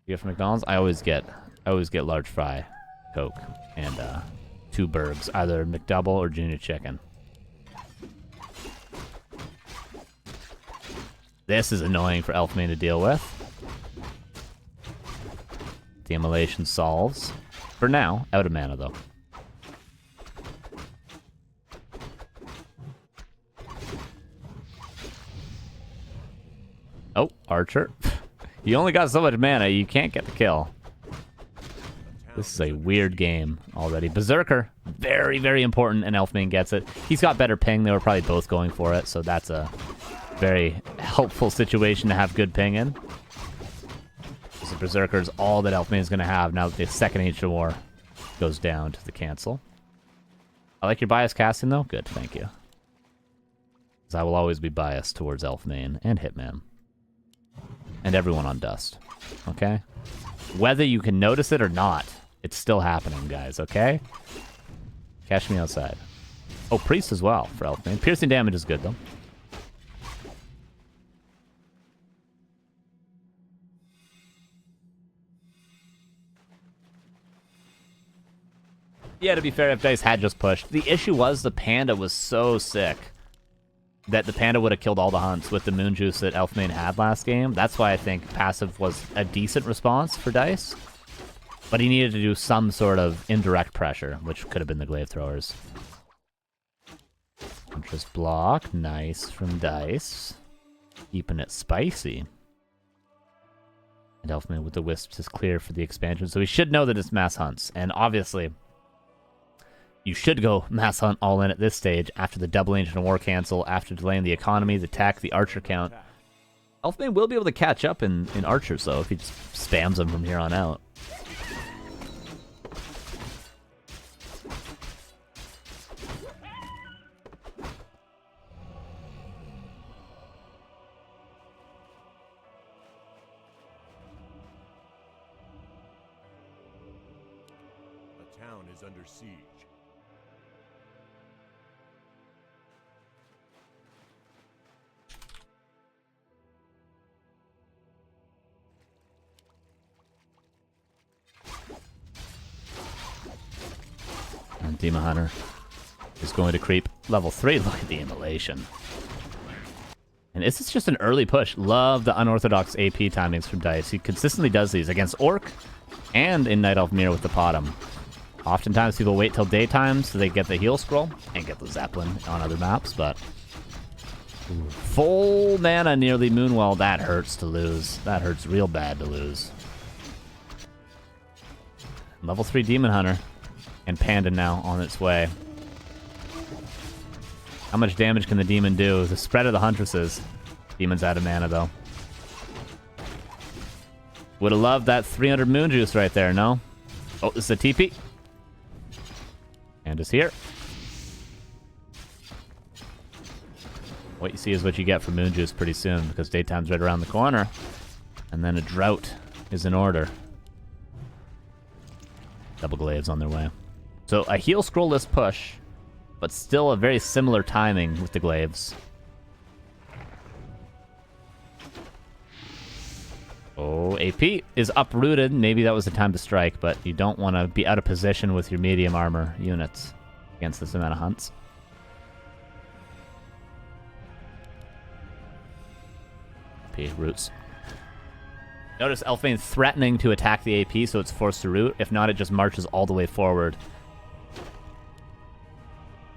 You get from McDonald's? I always get large fry, Coke, and 2 burgers, either McDouble or junior chicken. This is annoying for Elfmane to deal with. The immolation solves. For now, out of mana though. Oh, Archer. You only got so much mana, you can't get the kill. This is a weird game already. Berserker, very, very important, and Elfmane gets it. He's got better ping. They were probably both going for it, so that's a very helpful situation to have good ping in. So Berserker is all that Elfmane is going to have now that the second Ancient War goes down to the cancel. I like your bias casting, though. Good, thank you. Because I will always be biased towards Elfmane and Hitman. And everyone on Dust. Okay? Whether you can notice it or not, it's still happening, guys, okay? Catch me outside. Oh, Priest as well for Elfmane. Piercing damage is good, though. Yeah, to be fair, if Dise had just pushed. The issue was the Panda was so sick that the Panda would have killed all the hunts with the moon juice that Elfmane had last game. That's why I think passive was a decent response for Dise. But he needed to do some sort of indirect pressure, which could have been the glaive throwers. Interest block, nice from Dise. Keeping it spicy. And Elfmane with the wisps is clear for the expansion, so he should know that it's mass hunts. And obviously, you should go mass hunt all in at this stage after the double Ancient War cancel, after delaying the economy, the tech, the archer count. Elfmane will be able to catch up in archers, though, if he just spams them from here on out. The town is under siege. And Demon Hunter is going to creep level 3. Look at the immolation. And this is just an early push. Love the unorthodox AP timings from Dise. He consistently does these against Orc and in Night Elf Mirror with the Potom. Oftentimes people wait till daytime so they get the heal scroll and get the Zeppelin on other maps, but full mana nearly Moonwell, that hurts to lose. That hurts real bad to lose. Level 3 Demon Hunter. And Panda now on its way. How much damage can the demon do? The spread of the Huntresses. Demon's out of mana, though. Would have loved that 300 moon juice right there, no? Oh, this is a TP. Panda's here. What you see is what you get for moon juice pretty soon, because daytime's right around the corner. And then a drought is in order. Double glaives on their way. So a heal scrollless push, but still a very similar timing with the glaives. Oh, AP is uprooted. Maybe that was the time to strike, but you don't want to be out of position with your medium armor units against this amount of hunts. AP roots. Notice Elfmane threatening to attack the AP, so it's forced to root. If not, it just marches all the way forward.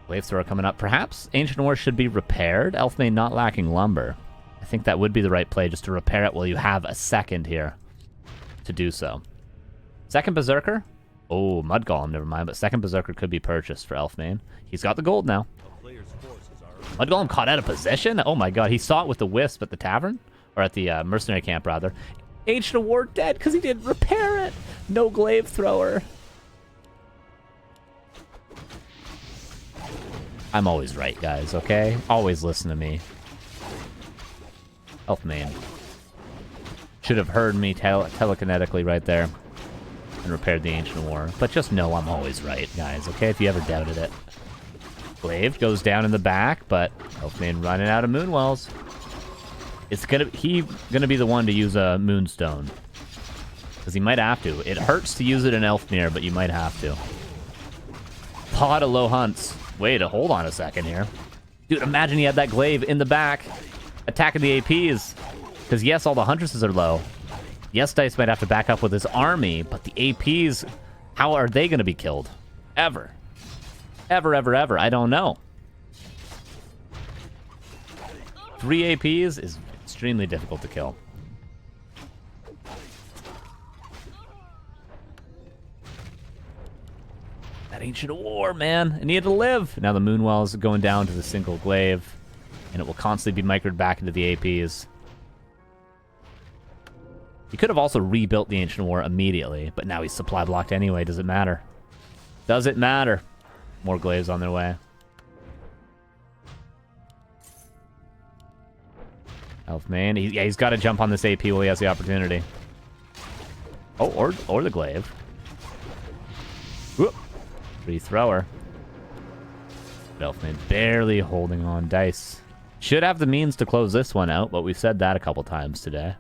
Glaive Thrower coming up. Perhaps Ancient War should be repaired. Elfmane not lacking lumber. I think that would be the right play, just to repair it while you have a second here to do so. Second Berserker? Oh, Mud Golem, never mind. But second Berserker could be purchased for Elfmane. He's got the gold now. Mud Golem caught out of position? Oh my god, he saw it with the Wisp at the tavern? Or at the mercenary camp, rather. Ancient of War dead because he didn't repair it. No glaive thrower. I'm always right, guys, okay? Always listen to me. Elfman. Should have heard me telekinetically right there and repaired the Ancient of War. But just know I'm always right, guys, okay? If you ever doubted it. Glaive goes down in the back, but Elfman running out of Moonwells. He gonna be the one to use a Moonstone. Because he might have to. It hurts to use it in Elfmere, but you might have to. Pod of low hunts. Wait, hold on a second here. Dude, imagine he had that glaive in the back. Attacking the APs. Because yes, all the Huntresses are low. Yes, Dise might have to back up with his army, but the APs, how are they going to be killed? Ever. Ever, ever, ever. I don't know. 3 APs is extremely difficult to kill. That Ancient of War, man. It needed to live. Now the Moonwell is going down to the single glaive, and it will constantly be microed back into the APs. He could have also rebuilt the Ancient of War immediately, but now he's supply blocked anyway. Does it matter? Does it matter? More glaives on their way. Elfman. He's got to jump on this AP while he has the opportunity. Oh, or the glaive. Whoop. Free thrower. Elfman barely holding on. Dise should have the means to close this one out, but we've said that a couple times today.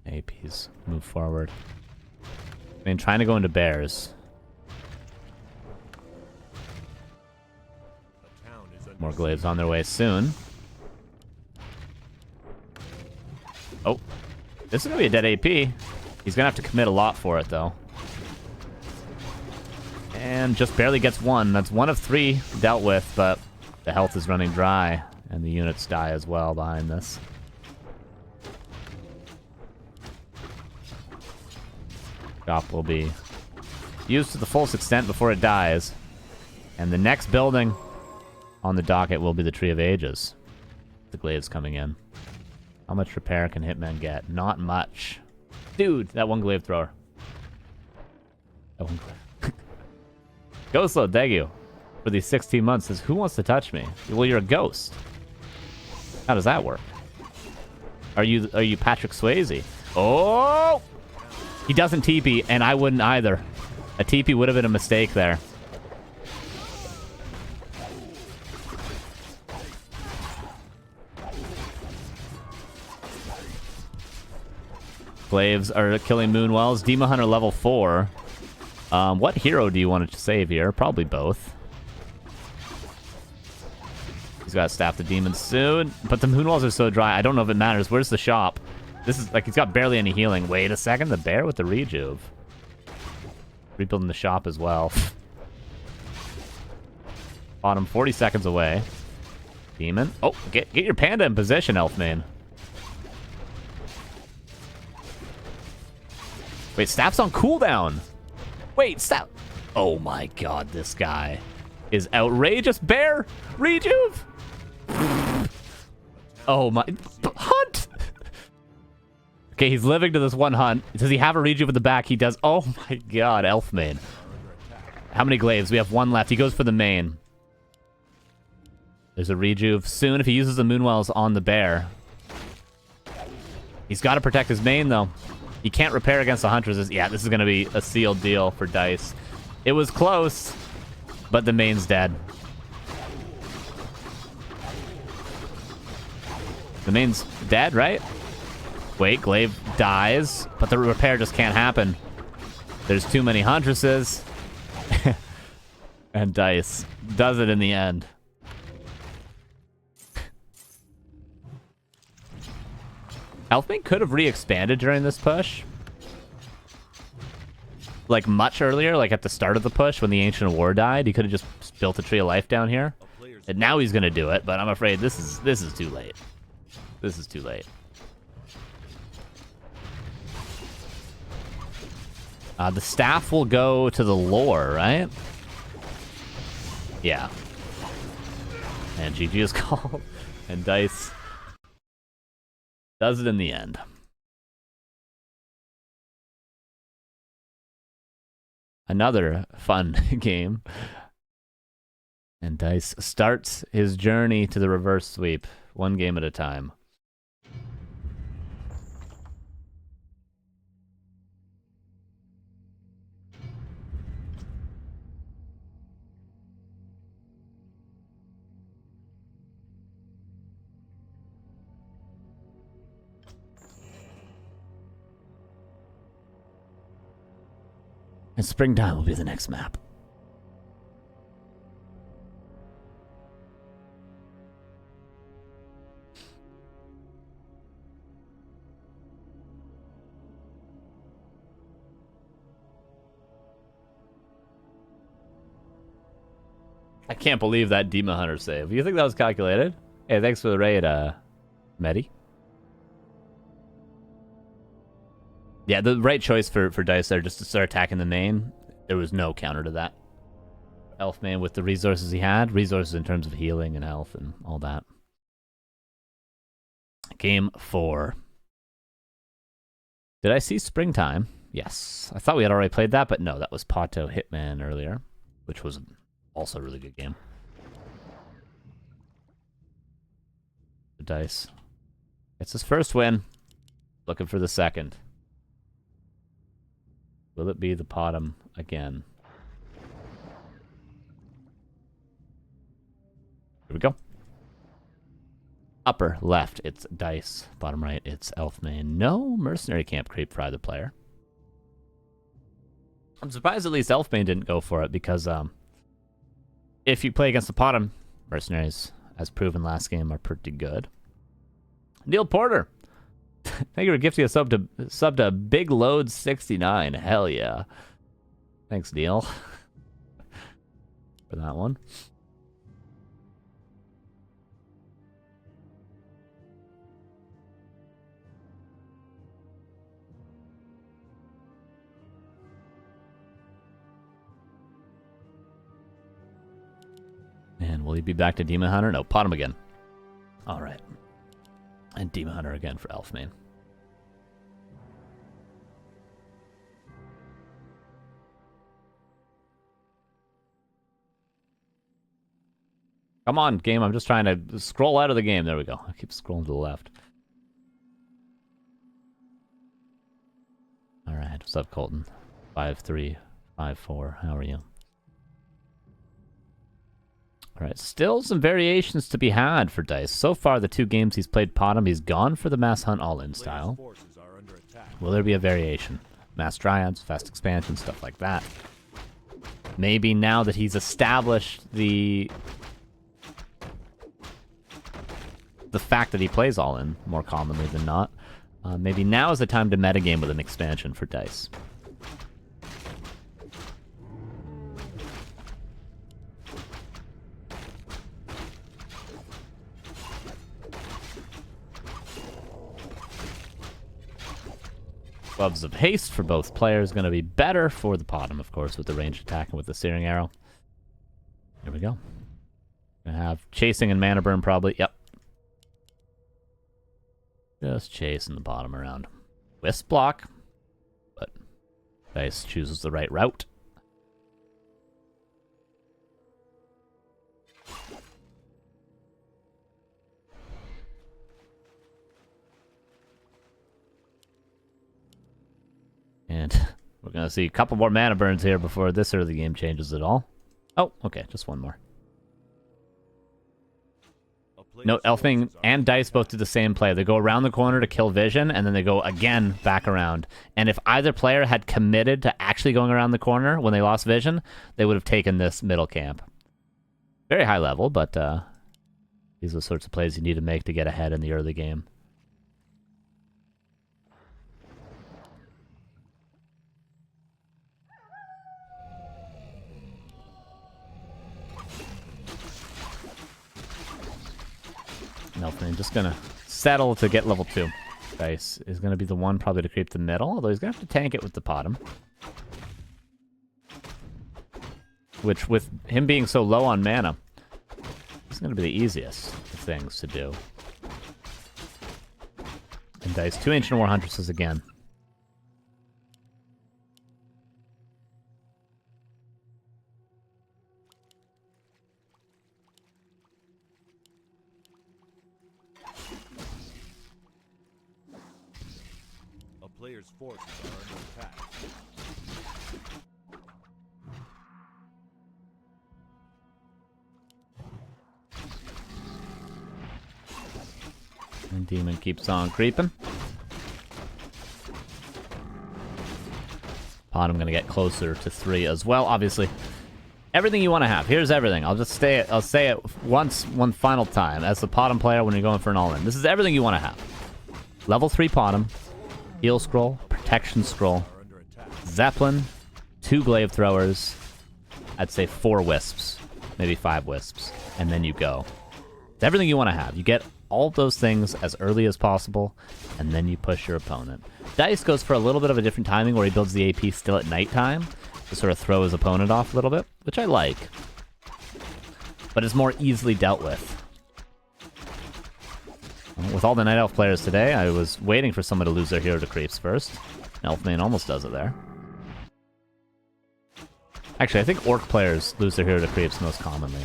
APs move forward. I mean, trying to go into bears. More glaives on their way soon. Oh, this is gonna be a dead AP. He's gonna have to commit a lot for it, though. And just barely gets one. That's 1 of 3 dealt with, but the health is running dry, and the units die as well behind this. Shop will be used to the fullest extent before it dies. And the next building on the docket will be the Tree of Ages. The glaives coming in. How much repair can Hitman get? Not much. Dude, that one glaive thrower. That one glaive. Ghostload, thank you. For these 16 months says, who wants to touch me? Well, you're a ghost. How does that work? Are you Patrick Swayze? Oh! He doesn't TP, and I wouldn't either. A TP would have been a mistake there. Glaives are killing Moonwells. Demon Hunter level 4. What hero do you want to save here? Probably both. He's got to staff the demons soon. But the Moonwells are so dry, I don't know if it matters. Where's the shop? This is like, he's got barely any healing. Wait a second, the bear with the rejuve. Rebuilding the shop as well. Bottom 40 seconds away. Demon. Oh, get your panda in position, Elfman. Wait, staff's on cooldown. Wait, staff. Oh my god, this guy is outrageous. Bear, rejuve. Oh my, hunt. Okay, he's living to this one hunt. Does he have a rejuve in the back? He does. Oh my god, Elfman. How many glaives? We have 1 left. He goes for the main. There's a rejuve soon if he uses the Moonwells on the bear. He's got to protect his main, though. He can't repair against the Huntresses. Yeah, this is going to be a sealed deal for Dise. It was close, but the main's dead. The main's dead, right? Wait, glaive dies, but the repair just can't happen. There's too many Huntresses. And Dise does it in the end. Elfman could have re-expanded during this push. Like much earlier, like at the start of the push when the Ancient of War died. He could have just built a Tree of Life down here. And now he's going to do it, but I'm afraid this is too late. This is too late. The staff will go to the lore, right? Yeah. And GG is called. And Dise does it in the end. Another fun game. And Dise starts his journey to the reverse sweep, one game at a time. And springtime will be the next map. I can't believe that Demon Hunter save. You think that was calculated? Hey, thanks for the raid, Medi. Yeah, the right choice for Dise there, just to start attacking the main. There was no counter to that. Elfman with the resources he had. Resources in terms of healing and health and all that. Game 4. Did I see Springtime? Yes. I thought we had already played that, but no, that was Pato Hitman earlier, which was also a really good game. Dise. It's his first win. Looking for the second. Will it be the bottom again? Here we go. Upper left, it's Dise. Bottom right, it's Elfman. No mercenary camp creep for either player. I'm surprised at least Elfman didn't go for it because if you play against the bottom, mercenaries, as proven last game, are pretty good. Neil Porter. Thank you for gifting a sub to Big Load 69. Hell yeah. Thanks, Neil. For that one. And will he be back to Demon Hunter? No, pot him again. Alright. And Demon Hunter again for Elfman. Come on, game. I'm just trying to scroll out of the game. There we go. I keep scrolling to the left. Alright, what's up, Colton? 5-3, 5-4. How are you? Alright, still some variations to be had for Dise. So far, the 2 games he's played Potom, he's gone for the Mass Hunt all-in style. Will there be a variation? Mass Dryads, Fast Expansion, stuff like that. Maybe now that he's established the fact that he plays all-in more commonly than not, maybe now is the time to metagame with an expansion for Dise. Gloves of Haste for both players. Going to be better for the bottom, of course, with the ranged attack and with the Searing Arrow. Here we go. Gonna have Chasing and Mana Burn probably. Yep. Just chasing the bottom around. Wisp block. But Dise chooses the right route. And we're going to see a couple more mana burns here before this early game changes at all. Oh, okay, just one more. No, Elfman and Dise both do the same play. They go around the corner to kill vision, and then they go again back around. And if either player had committed to actually going around the corner when they lost vision, they would have taken this middle camp. Very high level, but these are the sorts of plays you need to make to get ahead in the early game. Elfman just gonna settle to get level 2. Dise is gonna be the one probably to creep the middle, although he's gonna have to tank it with the bottom. which with him being so low on mana, it's going to be the easiest of things to do. And Dise, 2 Ancient War Huntresses again. A player's forces are under attack. And Demon keeps on creeping. Pod, I'm gonna get closer to 3 as well. Obviously, everything you want to have. Here's everything. I'll say it one final time. As the Potom player, when you're going for an all-in, this is everything you want to have. Level 3 Potom, heal scroll, protection scroll, Zeppelin, 2 glaive throwers. I'd say 4 wisps, maybe 5 wisps, and then you go. It's everything you want to have. You get all of those things as early as possible, and then you push your opponent. Dise goes for a little bit of a different timing where he builds the AP still at nighttime to sort of throw his opponent off a little bit, which I like. But it's more easily dealt with. With all the Night Elf players today, I was waiting for someone to lose their hero to creeps first. Elfman almost does it there. Actually, I think Orc players lose their hero to creeps most commonly.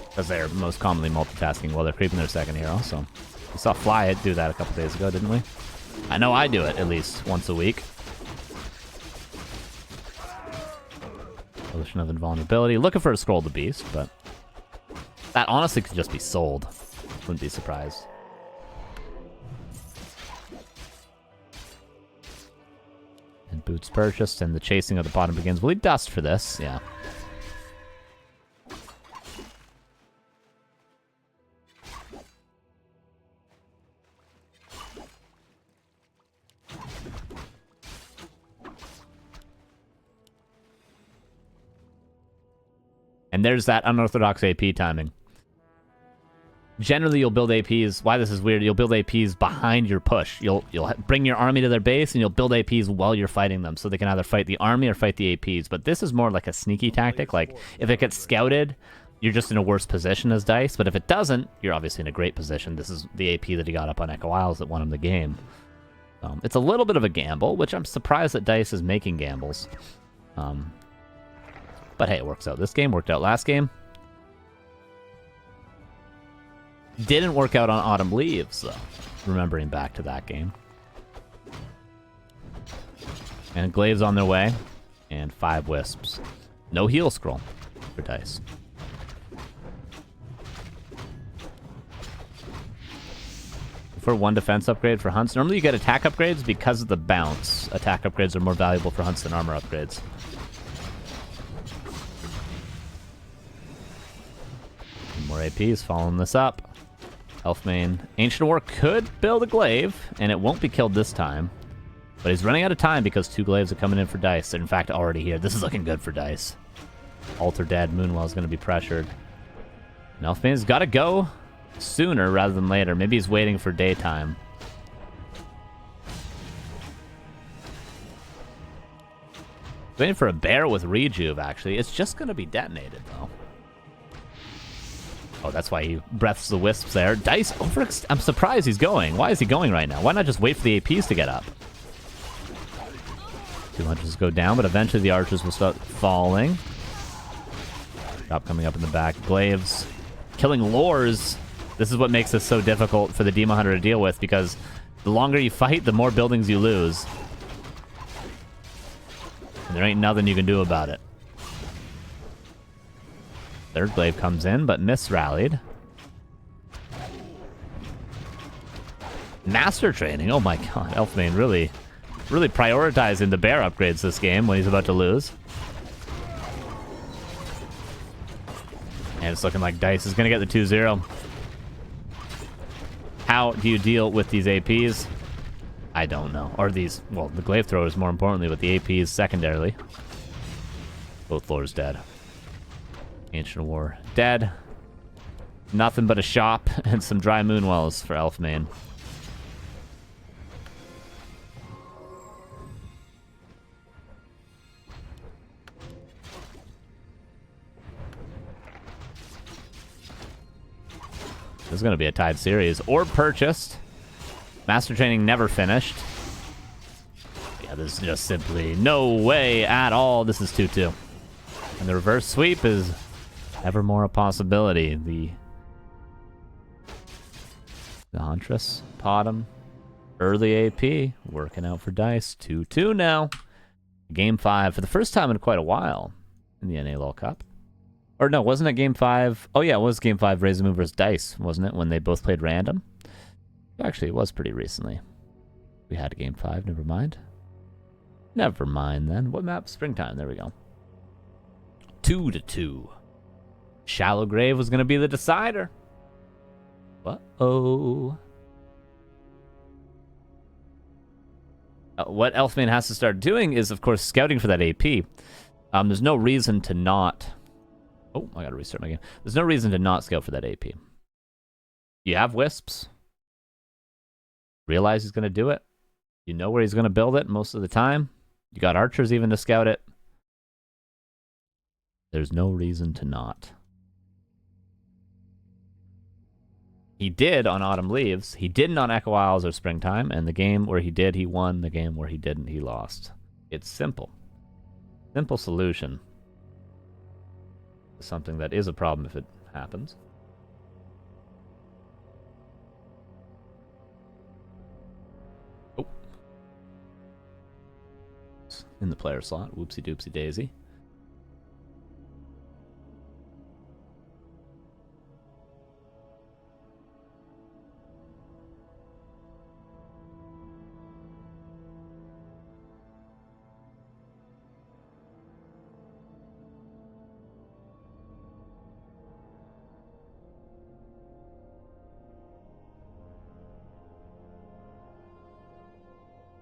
Because they're most commonly multitasking while they're creeping their second hero, so... We saw Fly do that a couple days ago, didn't we? I know I do it at least once a week. Illusion of Invulnerability. Looking for a Scroll of the Beast, but... That honestly could just be sold. Wouldn't be surprised. And boots purchased, and the chasing of the bottom begins. Will he dust for this? Yeah. And there's that unorthodox AP timing. Generally, you'll build APs. Why this is weird, you'll build APs behind your push. You'll bring your army to their base, and you'll build APs while you're fighting them, so they can either fight the army or fight the APs. But this is more like a sneaky tactic. Like, if it gets scouted, you're just in a worse position as Dise. But if it doesn't, you're obviously in a great position. This is the AP that he got up on Echo Isles that won him the game. It's a little bit of a gamble, which I'm surprised that Dise is making gambles. But hey, it works out. This game worked out last game. Didn't work out on Autumn Leaves, though. Remembering back to that game. And Glaives on their way. And 5 Wisps. No heal scroll for Dise. For 1 defense upgrade for hunts. Normally you get attack upgrades because of the bounce. Attack upgrades are more valuable for hunts than armor upgrades. More APs following this up. Elfmane. Ancient War could build a glaive, and it won't be killed this time. But he's running out of time because 2 glaives are coming in for Dise. They're in fact already here. This is looking good for Dise. Alter dead. Moonwell is going to be pressured. And Elfmane's got to go sooner rather than later. Maybe he's waiting for daytime. Waiting for a bear with rejuve, actually. It's just going to be detonated, though. Oh, that's why he breaths the wisps there. Dise I'm surprised he's going. Why is he going right now? Why not just wait for the APs to get up? 200s go down, but eventually the archers will start falling. Drop coming up in the back. Glaives killing lores. This is what makes this so difficult for the Demon Hunter to deal with, because the longer you fight, the more buildings you lose. And there ain't nothing you can do about it. Third glaive comes in, but mis-rallied. Master training. Oh my god, Elfmane really prioritizing the bear upgrades this game when he's about to lose. And it's looking like Dise is going to get the 2-0. How do you deal with these APs? I don't know. Or these, well, the glaive throwers more importantly, but the APs secondarily. Both floors dead. Ancient War dead. Nothing but a shop and some dry moonwells for Elfmane. This is going to be a tied series. Or purchased. Master Training never finished. Yeah, there's just simply no way at all. This is 2-2. And the reverse sweep is ever more a possibility. The Huntress, Potom, early AP, working out for Dise. 2-2 now. Game 5 for the first time in quite a while in the NA LUL Cup. Or no, wasn't it Game 5? Oh yeah, it was Game 5 Razor Moon versus Dise, wasn't it, when they both played random? Actually, it was pretty recently. We had a Game 5, never mind. Never mind then. What map? Springtime, there we go. 2-2. Shallow Grave was going to be the decider. Uh-oh. What Elfman has to start doing is, of course, scouting for that AP. There's no reason to not... Oh, I gotta restart my game. There's no reason to not scout for that AP. You have Wisps. Realize he's gonna do it. You know where he's gonna build it most of the time. You got Archers even to scout it. There's no reason to not. He did on Autumn Leaves. He didn't on Echo Isles or Springtime. And the game where he did, he won. The game where he didn't, he lost. It's simple. Simple solution. Something that is a problem if it happens. Oh. In the player slot. Whoopsie doopsie daisy.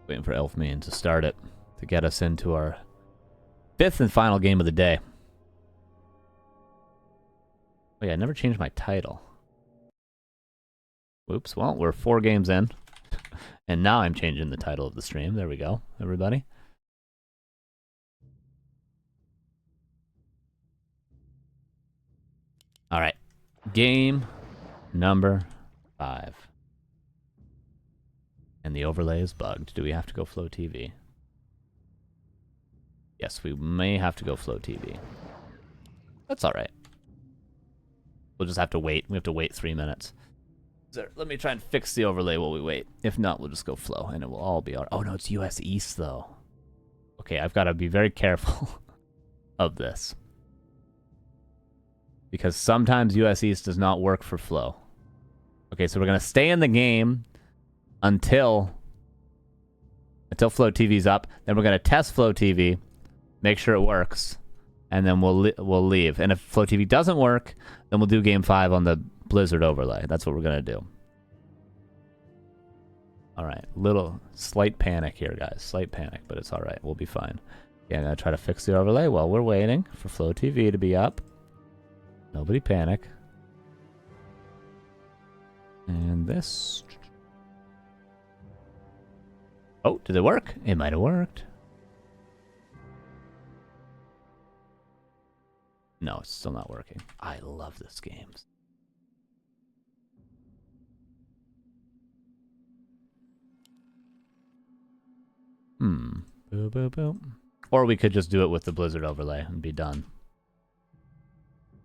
Waiting for Elfman to start it to get us into our 5th and final game of the day. Oh yeah, I never changed my title. Oops, well, we're 4 games in. And now I'm changing the title of the stream. There we go, everybody. Alright. Game number 5. And the overlay is bugged. Do we have to go Flow TV? Yes, we may have to go Flow TV. That's alright. We'll just have to wait. We have to wait 3 minutes. Let me try and fix the overlay while we wait. If not, we'll just go Flow, and it will all be alright. Oh no, it's US East, though. Okay, I've got to be very careful of this. Because sometimes US East does not work for Flow. Okay, so we're going to stay in the game until Flow TV's up. Then we're going to test Flow TV, make sure it works, and then we'll leave. And if Flow TV doesn't work, then we'll do Game 5 on the Blizzard overlay. That's what we're going to do. All right, slight panic here, guys. Slight panic, but it's all right. We'll be fine. Yeah, I'm going to try to fix the overlay while we're waiting for Flow TV to be up. Nobody panic. And this... Oh, did it work? It might have worked. No, it's still not working. I love this game. Boo, boo, boo. Or we could just do it with the Blizzard overlay and be done.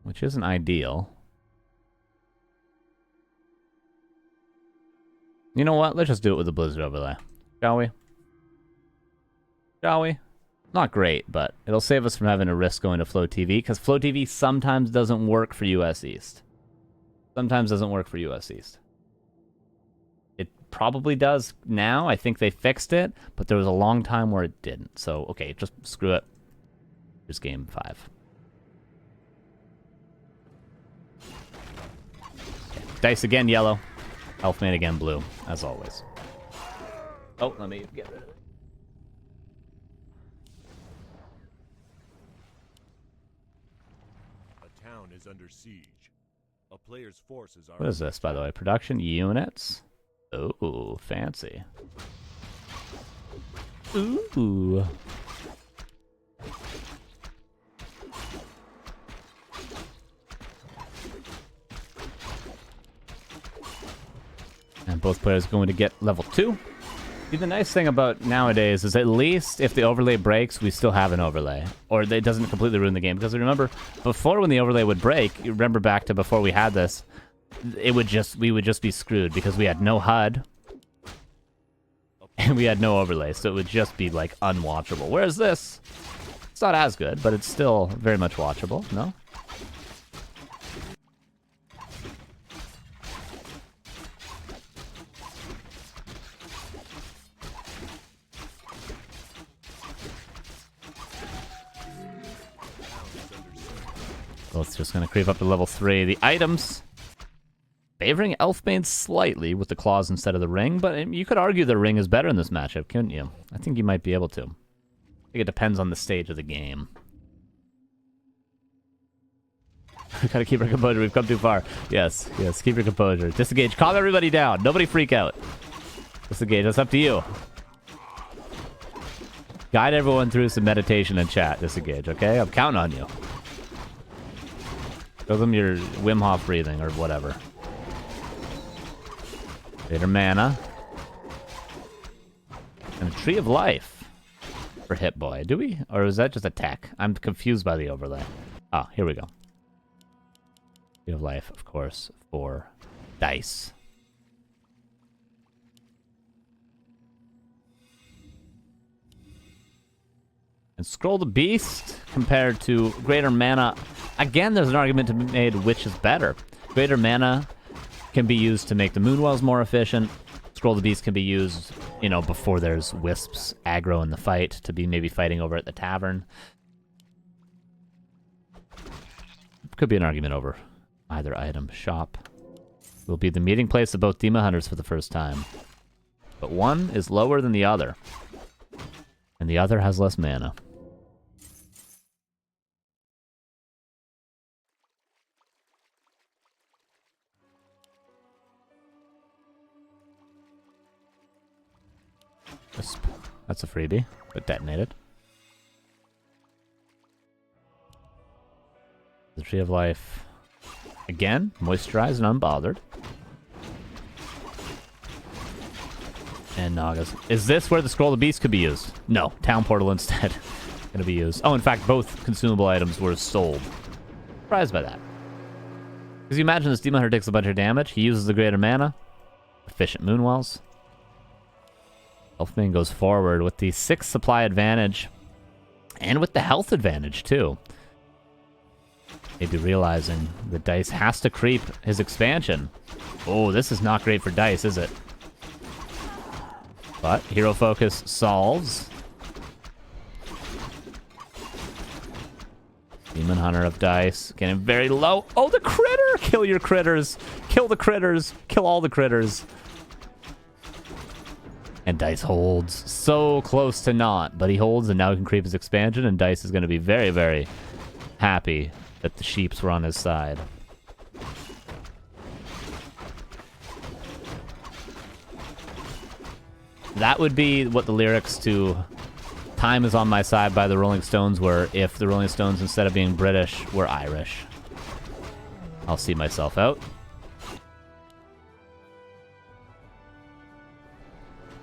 Which isn't ideal. You know what? Let's just do it with the Blizzard overlay. Shall we? Shall we? Not great, but it'll save us from having to risk going to Flow TV, because Flow TV sometimes doesn't work for US East. Sometimes doesn't work for US East. It probably does now. I think they fixed it, but there was a long time where it didn't. So, okay, just screw it. Here's Game 5. Okay. Dise again, yellow. Elfman again, blue, as always. Oh, let me get rid of it. A town is under siege. A player's forces are... What is this, by the way? Production units? Ooh, fancy. Ooh. both players are going to get level 2. See, the nice thing about nowadays is at least if the overlay breaks, we still have an overlay. Or it doesn't completely ruin the game. Because remember, before when the overlay would break, you remember back to before we had this, we would just be screwed because we had no HUD. And we had no overlay, so it would just be, like, unwatchable. Whereas this, it's not as good, but it's still very much watchable, no? Both just gonna creep up to level 3. The items favoring Elfbane slightly with the claws instead of the ring, but you could argue the ring is better in this matchup, couldn't you? I think you might be able to. I think it depends on the stage of the game. We gotta keep our composure. We've come too far. Yes, yes, keep your composure. Disengage. Calm everybody down. Nobody freak out. Disengage. That's up to you. Guide everyone through some meditation and chat. Disengage, okay? I'm counting on you. Show them your Wim Hof breathing or whatever. Greater mana. And a Tree of Life for Hit Boy. Do we? Or is that just a tech? I'm confused by the overlay. Ah, here we go. Tree of Life, of course, for Dise. And Scroll the Beast compared to Greater Mana. Again, there's an argument to be made which is better. Greater Mana can be used to make the Moonwells more efficient. Scroll the Beast can be used, you know, before there's wisps aggro in the fight, to be maybe fighting over at the tavern. Could be an argument over either item. Shop will be the meeting place of both Demon Hunters for the first time. But one is lower than the other. And the other has less mana. That's a freebie, but detonated. The Tree of Life. Again, moisturized and unbothered. And Nagas. Is this where the Scroll of the Beast could be used? No, Town Portal instead. Gonna be used. Oh, in fact, both consumable items were sold. Surprised by that. Because you imagine this Demon Hunter takes a bunch of damage. He uses the greater mana. Efficient Moonwells. Elfman goes forward with the 6 supply advantage. And with the health advantage, too. Maybe realizing that Dise has to creep his expansion. Oh, this is not great for Dise, is it? But Hero Focus solves. Demon Hunter of Dise getting very low. Oh, the critter! Kill your critters! Kill the critters! Kill all the critters! And Dise holds. So close to not, but he holds, and now he can creep his expansion, and Dise is going to be very, very happy that the sheeps were on his side. That would be what the lyrics to Time Is On My Side by the Rolling Stones were if the Rolling Stones, instead of being British, were Irish. I'll see myself out.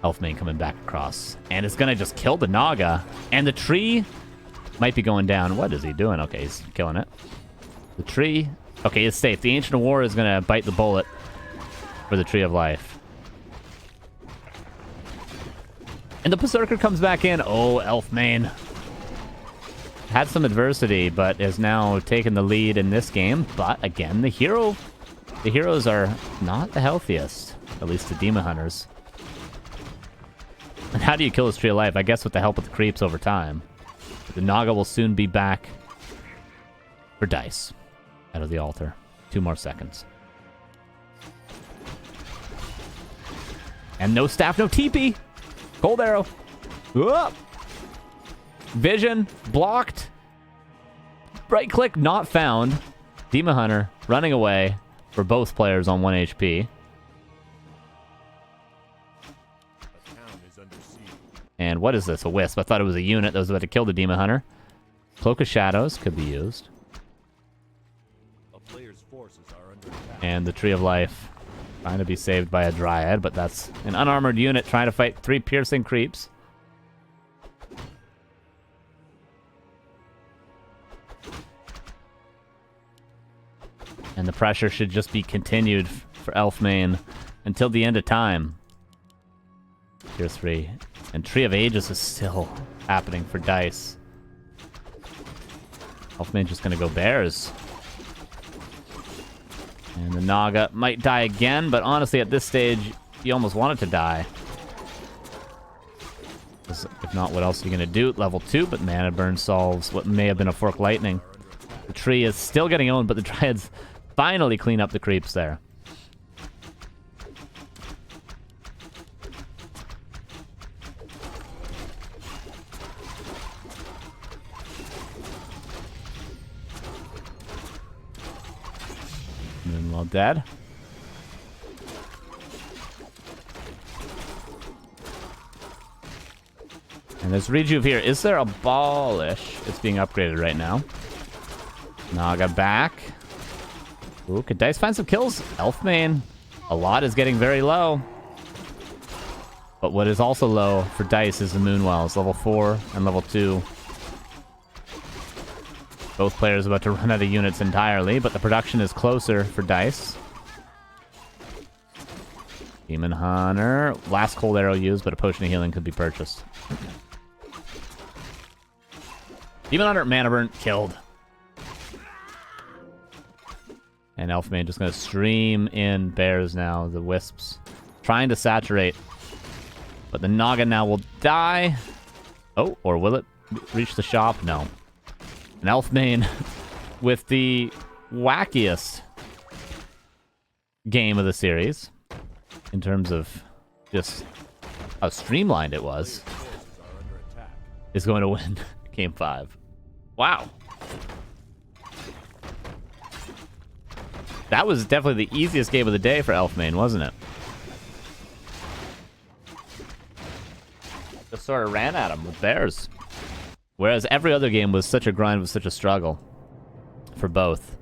Elfman coming back across. And it's going to just kill the Naga. And the tree might be going down. What is he doing? Okay, he's killing it. The tree. Okay, it's safe. The Ancient of War is going to bite the bullet for the Tree of Life. And the Berserker comes back in. Oh, Elfman. Had some adversity, but has now taken the lead in this game. But again, the heroes are not the healthiest. At least the Demon Hunters. And how do you kill this Tree of Life? I guess with the help of the creeps over time. The Naga will soon be back for Dise. Out of the altar. 2 more seconds. And no staff, no TP! Cold arrow. Whoop. Vision. Blocked. Right click, not found. Demon Hunter running away for both players on 1 HP. And what is this? A wisp. I thought it was a unit that was about to kill the Demon Hunter. Cloak of Shadows could be used. And the Tree of Life Trying to be saved by a Dryad, but that's an unarmored unit trying to fight 3 piercing creeps. And the pressure should just be continued for Elfmane until the end of time. Tier 3. And Tree of Ages is still happening for Dise. Elfmane's just gonna go bears. And the Naga might die again, but honestly at this stage, you almost want it to die. If not, what else are you gonna do? Level 2, but Mana Burn solves what may have been a Fork Lightning. The tree is still getting owned, but the Dryads finally clean up the creeps there. Moonwell dead. And there's Rejuve here. Is there Abolish? It's being upgraded right now. Naga back. Ooh, could Dise find some kills? Elfmane. A lot is getting very low. But what is also low for Dise is the Moonwells. Level 4 and level 2. Both players about to run out of units entirely, but the production is closer for Dise. Demon Hunter. Last cold arrow used, but a potion of healing could be purchased. Demon Hunter, Mana Burn, killed. And Elfmane just going to stream in bears now. The Wisps trying to saturate. But the Naga now will die. Oh, or will it reach the shop? No. And Elfmane with the wackiest game of the series. In terms of just how streamlined it was. Is going to win game 5. Wow. That was definitely the easiest game of the day for Elfmane, wasn't it? Just sort of ran at him with bears. Whereas every other game was such a grind, was such a struggle for both.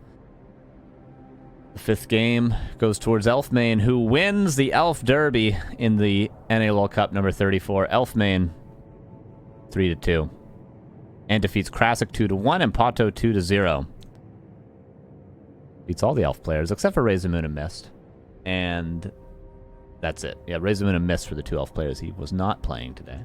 The 5th game goes towards Elfmane, who wins the Elf Derby in the NA Cup number 34. Elfmane 3-2. And defeats Krasik 2-1 and Pato 2-0. Beats all the elf players, except for Razamoon and Mist. And that's it. Yeah, Razamoon and Mist for the 2 elf players. He was not playing today.